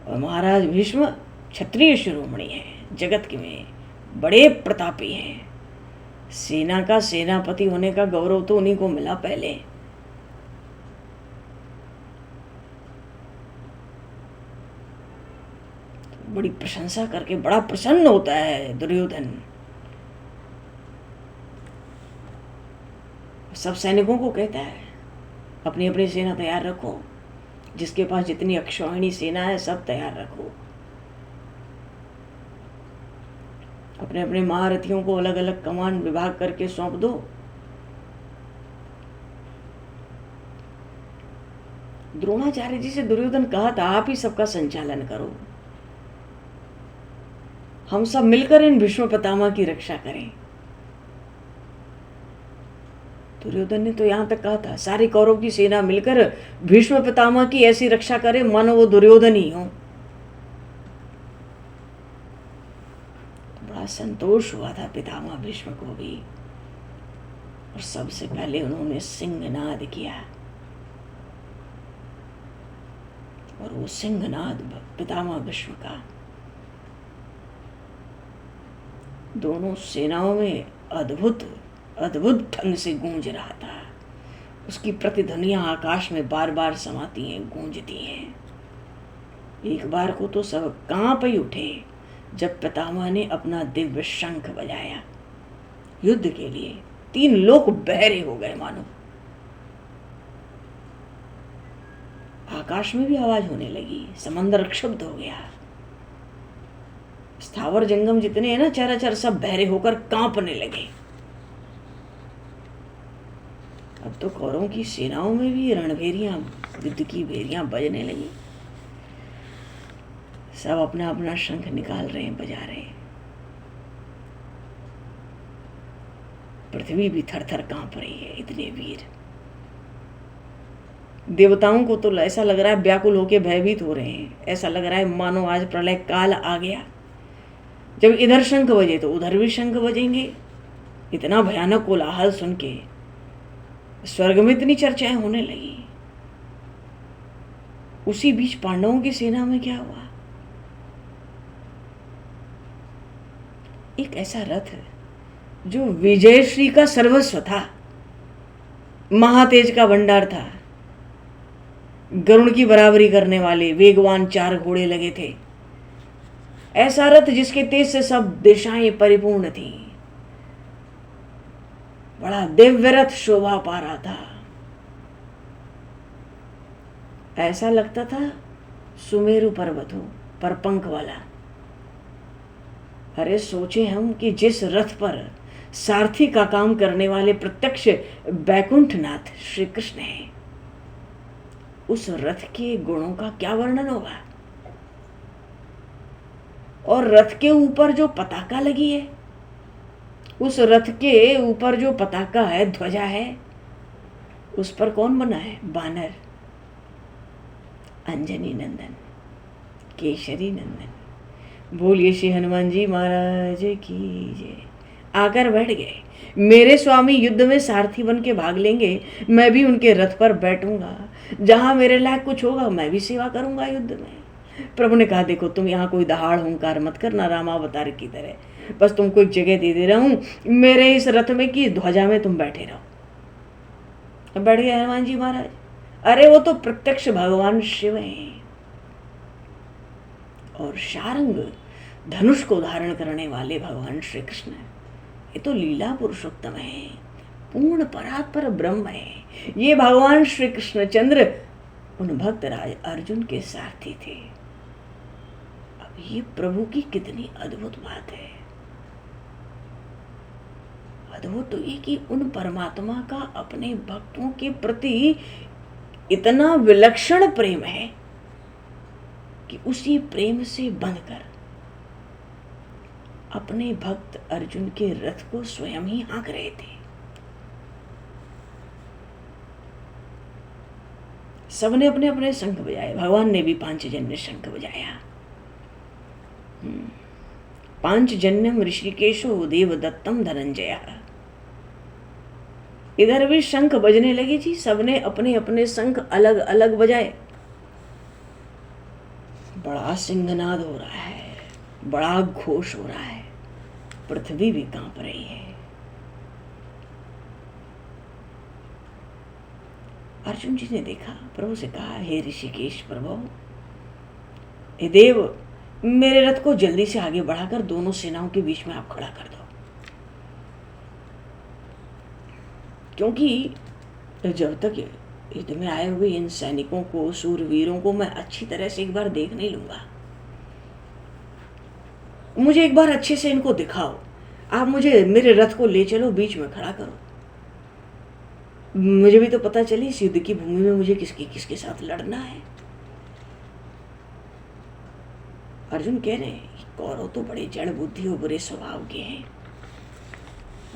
और महाराज भीष्म क्षत्रिय शिरोमणि है, जगत के में बड़े प्रतापी हैं। सेना का सेनापति होने का गौरव तो उन्हीं को मिला पहले। बड़ी प्रशंसा करके बड़ा प्रसन्न होता है दुर्योधन। सब सैनिकों को कहता है अपनी अपनी सेना तैयार रखो, जिसके पास जितनी अक्षौहिणी सेना है सब तैयार रखो। अपने अपने महारथियों को अलग अलग कमान विभाग करके सौंप दो। द्रोणाचार्य जी से दुर्योधन कहा था आप ही सबका संचालन करो, हम सब मिलकर इन भीष्म पितामह की रक्षा करें। दुर्योधन ने तो यहां तक कहा था सारी कौरव की सेना मिलकर भीष्म पितामह की ऐसी रक्षा करे मानो वो दुर्योधन ही हो। तो बड़ा संतोष हुआ था पितामह भीष्म को भी। और सबसे पहले उन्होंने सिंहनाद किया। और वो सिंहनाद पितामह भीष्म का दोनों सेनाओं में अद्भुत अद्भुत ढंग से गूंज रहा था। उसकी प्रतिध्वनियां आकाश में बार बार समाती हैं, गूंजती हैं। एक बार को तो सब कांप ही उठे जब पितामह ने अपना दिव्य शंख बजाया युद्ध के लिए। 3 लोक बहरे हो गए मानो। आकाश में भी आवाज होने लगी, समंदर क्षुब्ध हो गया। स्थावर जंगम जितने हैं ना चराचर सब बहरे होकर कांपने लगे। अब तो कौरवों की सेनाओं में भी रणभेरियां, युद्ध की भेरियां बजने लगी। सब अपना अपना शंख निकाल रहे हैं, बजा रहे हैं। पृथ्वी भी थर थर कांप रही है, इतने वीर। देवताओं को तो ऐसा लग रहा है व्याकुल होकर भयभीत हो रहे हैं। ऐसा लग रहा है मानो आज प्रलय काल आ गया। जब इधर शंख बजे तो उधर भी शंख बजेंगे। इतना भयानक कोलाहल सुन के स्वर्ग में इतनी चर्चाएं होने लगी। उसी बीच पांडवों की सेना में क्या हुआ? एक ऐसा रथ जो विजयश्री का सर्वस्व था, महातेज का भंडार था, गरुड़ की बराबरी करने वाले वेगवान 4 घोड़े लगे थे। ऐसा रथ जिसके तेज से सब दिशाएं परिपूर्ण थी। बड़ा दिव्य रथ शोभा पा रहा था। ऐसा लगता था सुमेरु पर्वत हो पर पंख वाला। अरे सोचे हम कि जिस रथ पर सारथी का काम करने वाले प्रत्यक्ष बैकुंठनाथ श्री कृष्ण है, उस रथ के गुणों का क्या वर्णन होगा। और रथ के ऊपर जो पताका लगी है, उस रथ के ऊपर जो पताका है, ध्वजा है, उस पर कौन बना है? बानर, अंजनी नंदन, केशरी नंदन। बोलिए श्री हनुमान जी महाराज की जय। आकर बैठ गए। मेरे स्वामी युद्ध में सारथी बन के भाग लेंगे, मैं भी उनके रथ पर बैठूंगा। जहां मेरे लायक कुछ होगा मैं भी सेवा करूंगा युद्ध में। प्रभु ने कहा देखो तुम यहाँ कोई दहाड़ हुंकार मत करना रामावतार की तरह, बस तुमको एक जगह दे रहा हूं मेरे इस रथ में की ध्वजा में तुम बैठे रहो। बैठ गए हनुमान जी महाराज। अरे वो तो प्रत्यक्ष भगवान शिव हैं और शारंग धनुष को धारण करने वाले भगवान श्री कृष्ण। ये तो लीला पुरुषोत्तम है, पूर्ण परात्पर ब्रह्म है। ये भगवान श्री कृष्ण चंद्र उन भक्त राज अर्जुन के सारथी थे। ये प्रभु की कितनी अद्भुत बात है। अद्भुत तो ये कि उन परमात्मा का अपने भक्तों के प्रति इतना विलक्षण प्रेम है कि उसी प्रेम से बंधकर अपने भक्त अर्जुन के रथ को स्वयं ही हाँक रहे थे। सबने अपने अपने शंख बजाए, भगवान ने भी पांचजन्य शंख बजाया। पांचजन्यम ऋषिकेशो देवदत्तम धनंजय। इधर भी शंख बजने लगे जी, सबने अपने अपने शंख अलग अलग बजाए। बड़ा सिंहनाद हो रहा है, बड़ा घोष हो रहा है, पृथ्वी भी कांप रही है। अर्जुन जी ने देखा, प्रभु से कहा, हे ऋषिकेश प्रभु, हे देव, मेरे रथ को जल्दी से आगे बढ़ाकर दोनों सेनाओं के बीच में आप खड़ा कर दो, क्योंकि जब तक युद्ध में आए हुए इन सैनिकों को, सूरवीरों को मैं अच्छी तरह से एक बार देख नहीं लूंगा। मुझे एक बार अच्छे से इनको दिखाओ, आप मुझे मेरे रथ को ले चलो, बीच में खड़ा करो, मुझे भी तो पता चले इस युद्ध की भूमि में मुझे किसके साथ लड़ना है। अर्जुन कह रहे हैं, कौरव तो बड़े जड़ बुद्धि और बुरे स्वभाव के हैं।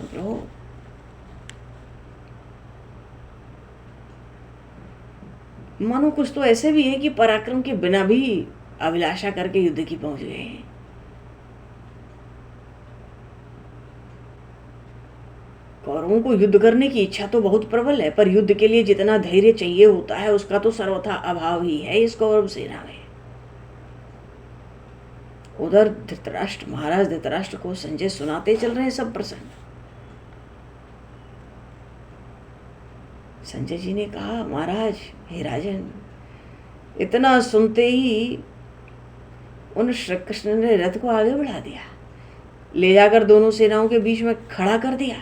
प्रभु, मानो कुछ तो ऐसे भी है कि पराक्रम के बिना भी अभिलाषा करके युद्ध की पहुंच गए हैं। कौरवों को युद्ध करने की इच्छा तो बहुत प्रबल है, पर युद्ध के लिए जितना धैर्य चाहिए होता है उसका तो सर्वथा अभाव ही है इस कौरव सेना में। उधर धृतराष्ट्र, महाराज धृतराष्ट्र को संजय सुनाते चल रहे हैं सब प्रसंग। संजय जी ने कहा, महाराज, हे राजन, इतना सुनते ही उन श्री कृष्ण ने रथ को आगे बढ़ा दिया, ले जाकर दोनों सेनाओं के बीच में खड़ा कर दिया।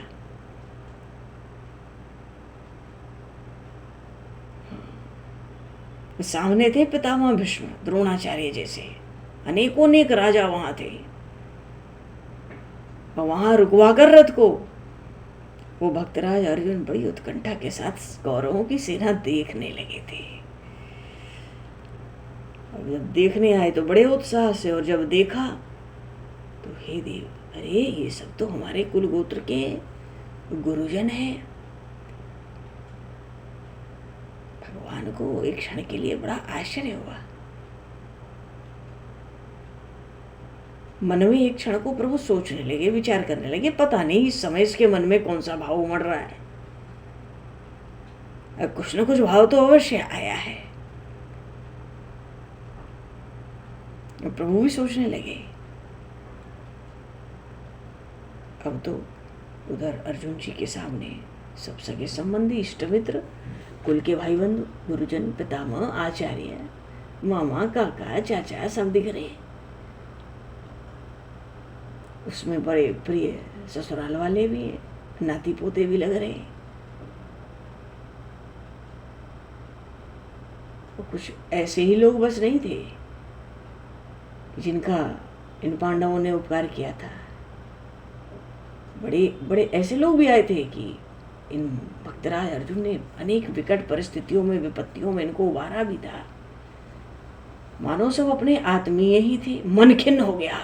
सामने थे पितामह भीष्म, द्रोणाचार्य जैसे अनेकों अनेक राजा वहां थे, और वहां रुकवाकर रथ को वो भक्तराज अर्जुन बड़ी उत्कंठा के साथ कौरवों की सेना देखने लगे थे। और जब देखने आए तो बड़े उत्साह से, और जब देखा तो हे देव, अरे ये सब तो हमारे कुल गोत्र के गुरुजन हैं। भगवान को एक क्षण के लिए बड़ा आश्चर्य हुआ। मन में एक क्षण को प्रभु सोचने लगे, विचार करने लगे, पता नहीं इस समय इसके मन में कौन सा भाव उमड़ रहा है। अब कुछ न कुछ भाव तो अवश्य आया है। प्रभु भी सोचने लगे। अब तो उधर अर्जुन जी के सामने सब सगे संबंधी, इष्ट मित्र, कुल के भाई बंधु, गुरुजन, पितामह, आचार्य, मामा, काका, चाचा सब दिख रहे हैं। उसमें बड़े प्रिय ससुराल वाले भी हैं, नाती पोते भी लग रहे हैं। और कुछ ऐसे ही लोग बस नहीं थे जिनका इन पांडवों ने उपकार किया था। बड़े बड़े ऐसे लोग भी आए थे कि इन भक्तराज अर्जुन ने अनेक विकट परिस्थितियों में, विपत्तियों में इनको उबारा भी था। मानो सब अपने आत्मीय ही थे। मन खिन्न हो गया,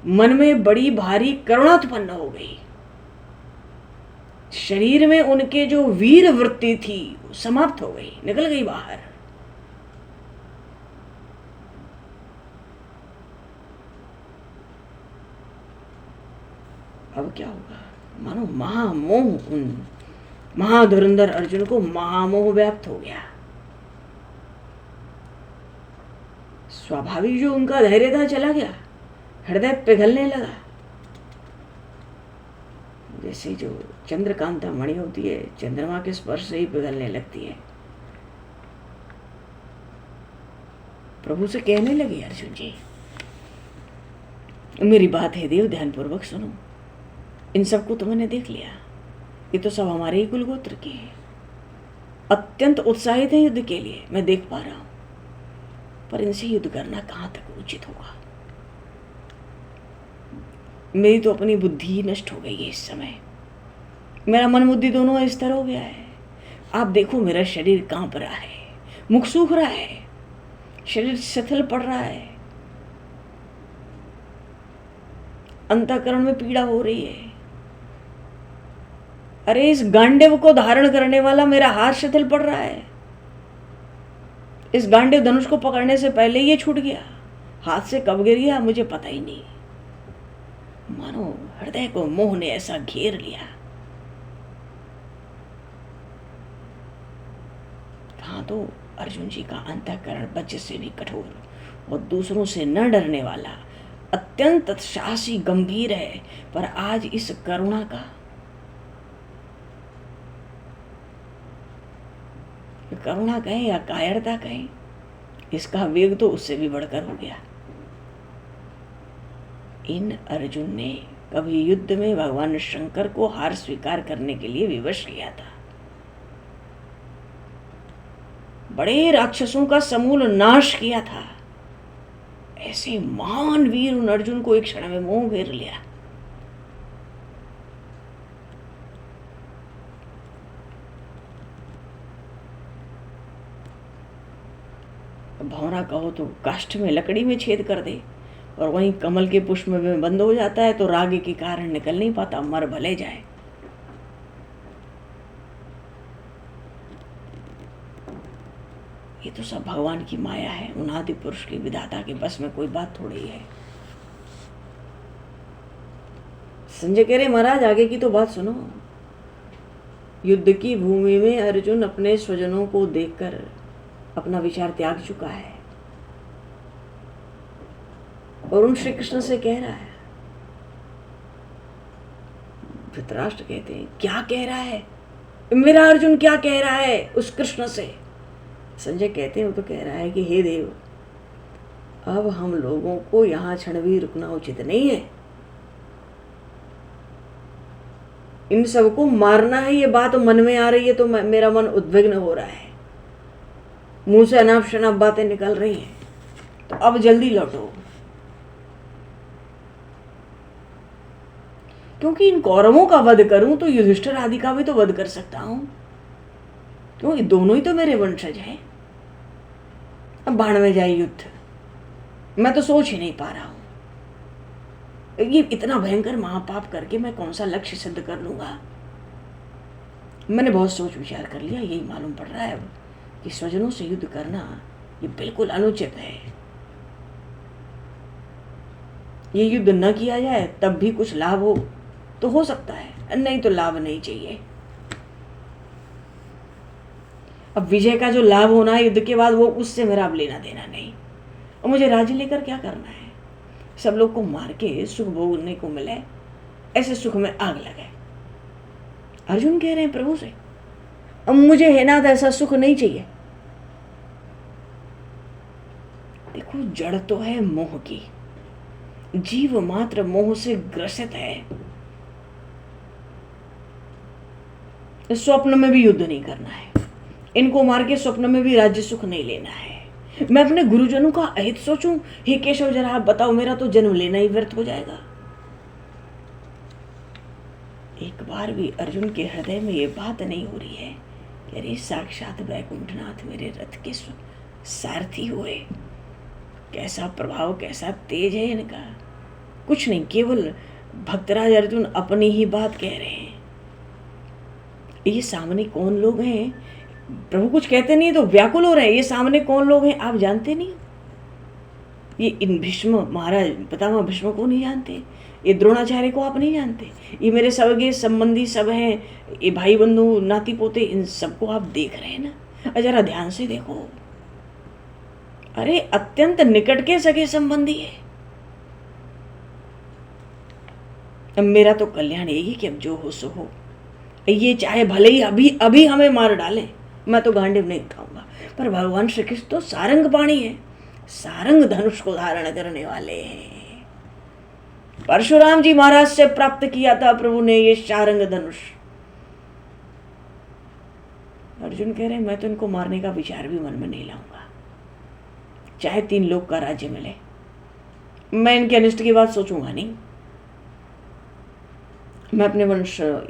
मन में बड़ी भारी करुणा उत्पन्न हो गई। शरीर में उनके जो वीर वृत्ति थी वो समाप्त हो गई, निकल गई बाहर। अब क्या होगा? मानो महामोह, उन महाधुरंधर अर्जुन को महामोह व्याप्त हो गया। स्वाभाविक जो उनका धैर्य था चला गया, हृदय पिघलने लगा। जैसे जो चंद्रकांता मणि होती है, चंद्रमा के स्पर्श से ही पिघलने लगती है। प्रभु से कहने लगे अर्जुन जी, मेरी बात है देव, ध्यानपूर्वक सुनो। इन सबको तो मैंने देख लिया, ये तो सब हमारे ही कुलगोत्र के हैं, अत्यंत उत्साहित हैं युद्ध के लिए, मैं देख पा रहा हूं। पर इनसे युद्ध करना कहाँ तक उचित होगा। मेरी तो अपनी बुद्धि ही नष्ट हो गई है इस समय। मेरा मन बुद्धि दोनों स्थिर हो गया है। आप देखो मेरा शरीर कांप रहा है, मुख सूख रहा है, शरीर शिथिल पड़ रहा है, अंतःकरण में पीड़ा हो रही है। अरे इस गांडिव को धारण करने वाला मेरा हाथ शिथिल पड़ रहा है। इस गांडिव धनुष को पकड़ने से पहले ये छूट गया, हाथ से कब गिर गया मुझे पता ही नहीं। मानो हृदय को मोह ने ऐसा घेर लिया। कहाँ तो अर्जुन जी का अंतःकरण वज्र से भी कठोर और दूसरों से न डरने वाला, अत्यंत साहसी गंभीर है, पर आज इस करुणा का, करुणा कहें या कायरता कहें, इसका वेग तो उससे भी बढ़कर हो गया। इन अर्जुन ने कभी युद्ध में भगवान शंकर को हार स्वीकार करने के लिए विवश किया था। बड़े राक्षसों का समूल नाश किया था। ऐसे महान वीर उन अर्जुन को एक क्षण में मोह घेर लिया। भौरा कहो तो काष्ठ में लकड़ी में छेद कर दे, और वहीं कमल के पुष्प में बंद हो जाता है तो राग के कारण निकल नहीं पाता, मर भले जाए। ये तो सब भगवान की माया है, उनादि पुरुष के विधाता के बस में कोई बात थोड़ी है। संजय कह रहे महाराज आगे की तो बात सुनो। युद्ध की भूमि में अर्जुन अपने स्वजनों को देखकर अपना विचार त्याग चुका है और उन श्री कृष्ण से कह रहा है। धृतराष्ट्र कहते हैं क्या कह रहा है मेरा अर्जुन, क्या कह रहा है उस कृष्ण से। संजय कहते हैं वो तो कह रहा है कि हे देव, अब हम लोगों को यहां क्षण भी रुकना उचित नहीं है। इन सबको मारना है, ये बात मन में आ रही है तो मेरा मन उद्विग्न हो रहा है, मुंह से अनाप शनाप बातें निकल रही हैं, तो अब जल्दी लौटो। क्योंकि इन कौरवों का वध करूं तो युधिष्ठिर आदि का भी तो वध कर सकता हूं, क्यों ये दोनों ही तो मेरे वंशज हैं। अब बाण में जाए युद्ध, मैं तो सोच ही नहीं पा रहा हूं ये इतना भयंकर महापाप करके मैं कौन सा लक्ष्य सिद्ध कर लूंगा। मैंने बहुत सोच विचार कर लिया, यही मालूम पड़ रहा है अब कि स्वजनों से युद्ध करना ये बिल्कुल अनुचित है। ये युद्ध न किया जाए तब भी कुछ लाभ हो तो हो सकता है, नहीं तो लाभ नहीं चाहिए। अब विजय का जो लाभ होना है युद्ध के बाद, वो उससे मेरा अब लेना देना नहीं। और मुझे राज्य लेकर क्या करना है, सब लोग को मार के सुख भोगने को मिले, ऐसे सुख में आग लगे। अर्जुन कह रहे हैं प्रभु से, अब मुझे है ना ऐसा सुख नहीं चाहिए। देखो जड़ तो है मोह की, जीव मात्र मोह से ग्रसित है। स्वप्न में भी युद्ध नहीं करना है, इनको मार के स्वप्न में भी राज्य सुख नहीं लेना है। मैं अपने गुरुजनों का अहित सोचूं, हे केशव जरा आप बताओ, मेरा तो जन्म लेना ही व्यर्थ हो जाएगा। एक बार भी अर्जुन के हृदय में ये बात नहीं हो रही है कि अरे साक्षात वैकुंठनाथ मेरे रथ के सारथी हुए, कैसा प्रभाव कैसा तेज है इनका। कुछ नहीं, केवल भक्तराज अर्जुन अपनी ही बात कह रहे हैं। ये सामने कौन लोग हैं, प्रभु कुछ कहते नहीं तो व्याकुल हो रहे हैं। ये सामने कौन लोग हैं आप जानते नहीं, ये इन भीष्म महाराज पितामह भीष्म को नहीं जानते, ये द्रोणाचार्य को आप नहीं जानते, ये मेरे सगे संबंधी सब हैं, ये भाई बंधु नाती पोते, इन सबको आप देख रहे हैं ना। जरा ध्यान से देखो, अरे अत्यंत निकट के सगे संबंधी है। अब मेरा तो कल्याण यही कि अब जो हो सो हो, ये चाहे भले ही अभी अभी हमें मार डालें, मैं तो गांडीव नहीं उठाऊंगा। पर भगवान श्री कृष्ण तो सारंग पाणी है, सारंग धनुष को धारण करने वाले हैं। परशुराम जी महाराज से प्राप्त किया था प्रभु ने ये सारंग धनुष। अर्जुन कह रहे मैं तो इनको मारने का विचार भी मन में नहीं लाऊंगा। चाहे 3 लोक का राज्य मिले, मैं इनके अनिष्ट की बात सोचूंगा नहीं। मैं अपने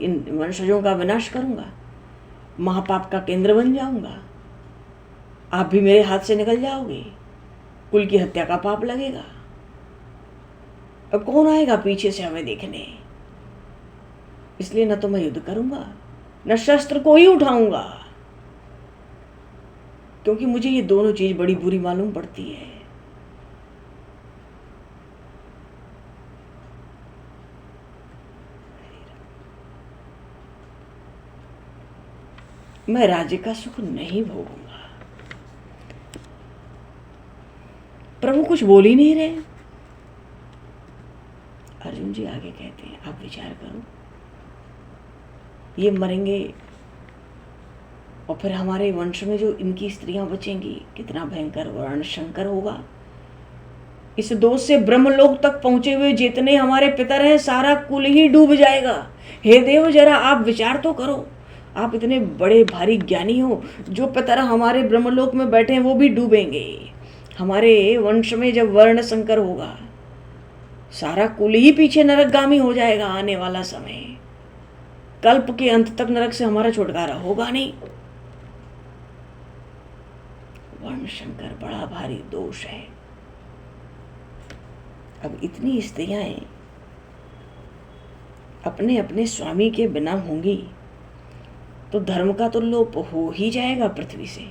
इन वंशजों का विनाश करूंगा, महापाप का केंद्र बन जाऊंगा, आप भी मेरे हाथ से निकल जाओगे, कुल की हत्या का पाप लगेगा। अब कौन आएगा पीछे से हमें देखने? इसलिए न तो मैं युद्ध करूंगा, न शस्त्र को ही उठाऊंगा, क्योंकि मुझे ये दोनों चीज बड़ी बुरी मालूम पड़ती है। मैं राज्य का सुख नहीं भोगूंगा। प्रभु कुछ बोल ही नहीं रहे। अर्जुन जी आगे कहते हैं, आप विचार करो, ये मरेंगे और फिर हमारे वंश में जो इनकी स्त्रियां बचेंगी, कितना भयंकर वर्ण शंकर होगा। इस दोष से ब्रह्मलोक तक पहुंचे हुए जितने हमारे पितर हैं, सारा कुल ही डूब जाएगा। हे देव, जरा आप विचार तो करो, आप इतने बड़े भारी ज्ञानी हो, जो पितर हमारे ब्रह्मलोक में बैठे हैं वो भी डूबेंगे। हमारे वंश में जब वर्ण संकर होगा, सारा कुल ही पीछे नरकगामी हो जाएगा। आने वाला समय, कल्प के अंत तक नरक से हमारा छुटकारा होगा नहीं। वर्ण शंकर बड़ा भारी दोष है। अब इतनी स्त्रियां अपने अपने स्वामी के बिना होंगी तो धर्म का तो लोप हो ही जाएगा पृथ्वी से।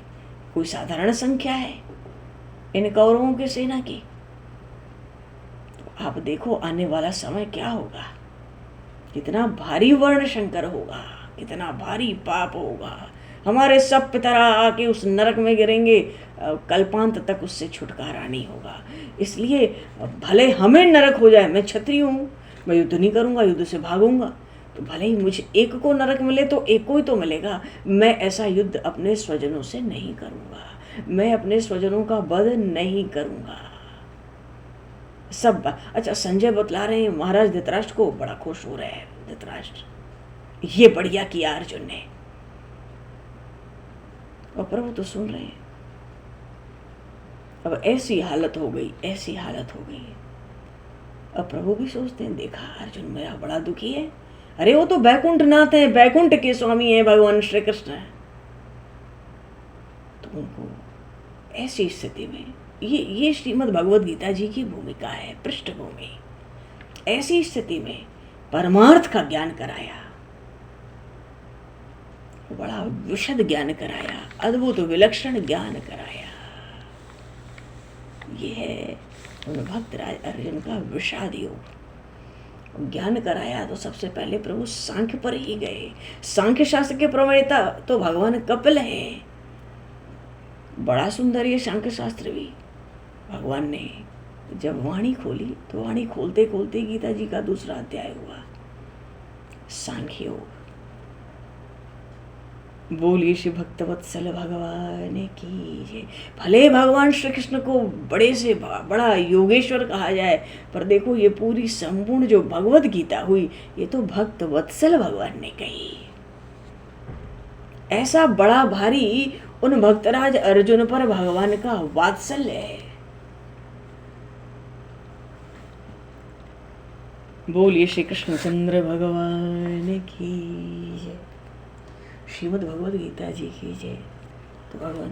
कोई साधारण संख्या है इन कौरवों की सेना की। तो आप देखो आने वाला समय क्या होगा, कितना भारी वर्ण शंकर होगा, कितना भारी पाप होगा। हमारे सब पितरा आके उस नरक में गिरेंगे, कल्पांत तक उससे छुटकारा नहीं होगा। इसलिए भले हमें नरक हो जाए, मैं क्षत्रिय हूँ, मैं युद्ध नहीं करूँगा, युद्ध से भागूंगा, तो भले ही मुझे एक को नरक मिले तो एक को ही तो मिलेगा। मैं ऐसा युद्ध अपने स्वजनों से नहीं करूँगा, मैं अपने स्वजनों का वध नहीं करूँगा। सब अच्छा संजय बतला रहे हैं महाराज धृतराष्ट्र को, बड़ा खुश हो रहे हैं धृतराष्ट्र, ये बढ़िया किया अर्जुन ने। और प्रभु तो सुन रहे हैं। अब ऐसी हालत हो गई, ऐसी हालत हो गई। अब प्रभु भी सोचते हैं, देखा अर्जुन मेरा बड़ा दुखी है। अरे वो तो बैकुंठ नाथ है, बैकुंठ के स्वामी है भगवान श्री कृष्ण है। तो उनको ऐसी स्थिति में ये श्रीमद् भगवद गीता जी की भूमिका है, पृष्ठभूमि। ऐसी स्थिति में परमार्थ का ज्ञान कराया, बड़ा विशद ज्ञान कराया, अद्भुत विलक्षण ज्ञान कराया। ये है भक्त राज अर्जुन का विषाद योग। ज्ञान कराया तो सबसे पहले प्रभु सांख्य पर ही गए। सांख्य शास्त्र के प्रणेता तो भगवान कपिल है। बड़ा सुंदर ये सांख्य शास्त्र भी। भगवान ने जब वाणी खोली तो वाणी खोलते खोलते गीता जी का दूसरा अध्याय हुआ, सांख्य योग। बोलिए श्री भक्तवत्सल भगवान की। भले भगवान श्री कृष्ण को बड़े से बड़ा योगेश्वर कहा जाए, पर देखो ये पूरी संपूर्ण जो भगवद गीता हुई, ये तो भक्तवत्सल भगवान ने कही। ऐसा बड़ा भारी उन भक्तराज अर्जुन पर भगवान का वात्सल्य है। बोलिए श्री कृष्णचंद्र भगवान की। श्रीमद् भगवद गीता जी की जय। तो भगवान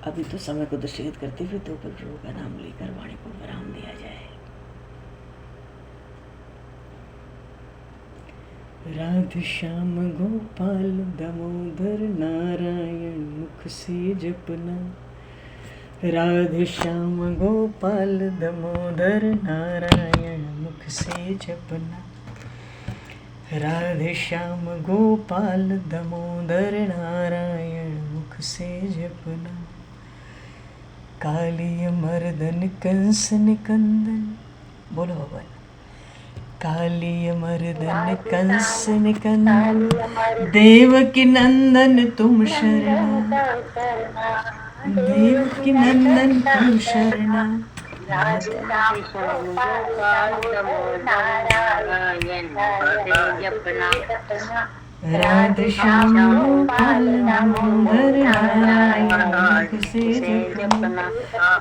अभी तो समय को दृष्टिगत करते हुए तो प्रभु का नाम लेकर वाणी को विराम दिया जाए। राधे श्याम गोपाल दामोदर नारायण मुख से जपना। राधे श्याम गोपाल दामोदर नारायण मुख से जपना। राधे श्याम गोपाल दामोदर नारायण मुख से जपना। कालिय मर्दन कंस निकंदन, बोलो भगवान। कालिय मर्दन कंस निकंदन, देवकी नंदन तुम शरणा। देवकी नंदन तुम शरणा। राधे श्याम गोपाल दामोदर नारायण मुख से जपना। राधे श्याम गोपाल दामोदर नारायण से जपना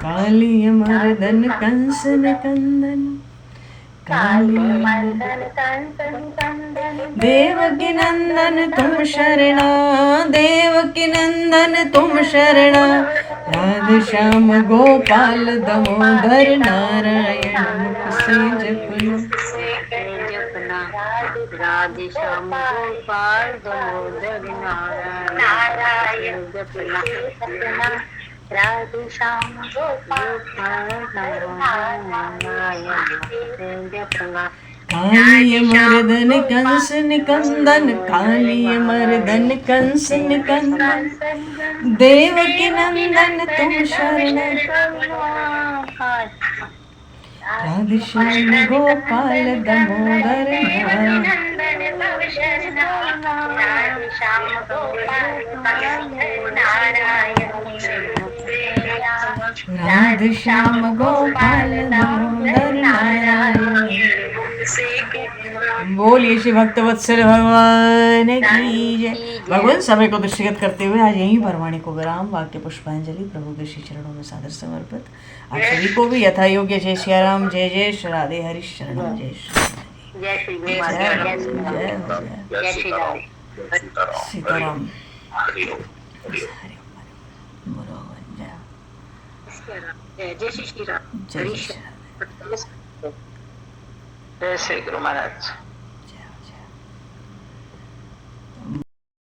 काली मर्दन कंसन कंदन काली देवकी नंदन तुम शरणा देवकी नंदन तुम शरणा राधे श्याम गोपाल दामोदर नारायण मुख से जपना राधे श्याम गोपाल दामोदर नारायण जपना राधे श्याम गोपाल नारायण जपना काली मर्दन कंस निकंदन काली मर्दन कंस निकंदन देवकी नंदन तुम शरण राधे श्याम गोपाल दामोदर नारायण राधे श्याम गोपाल दामोदर नारायण। बोलिए श्री भक्तवत्सल भगवान की जय। भगवान समय को दृष्टिगत करते हुए आज यहीं पर वाणी को विराम। वाक्य पुष्पांजलि प्रभु के श्री चरणों में सादर समर्पित। आप सभी को भी यथा योग्य जय श्री राम, जय जय श्री राधे हरि शरणम, जय श्री सीताराम। जय श्री राम, जय श्री राम। जय श्री गुरु महाराज।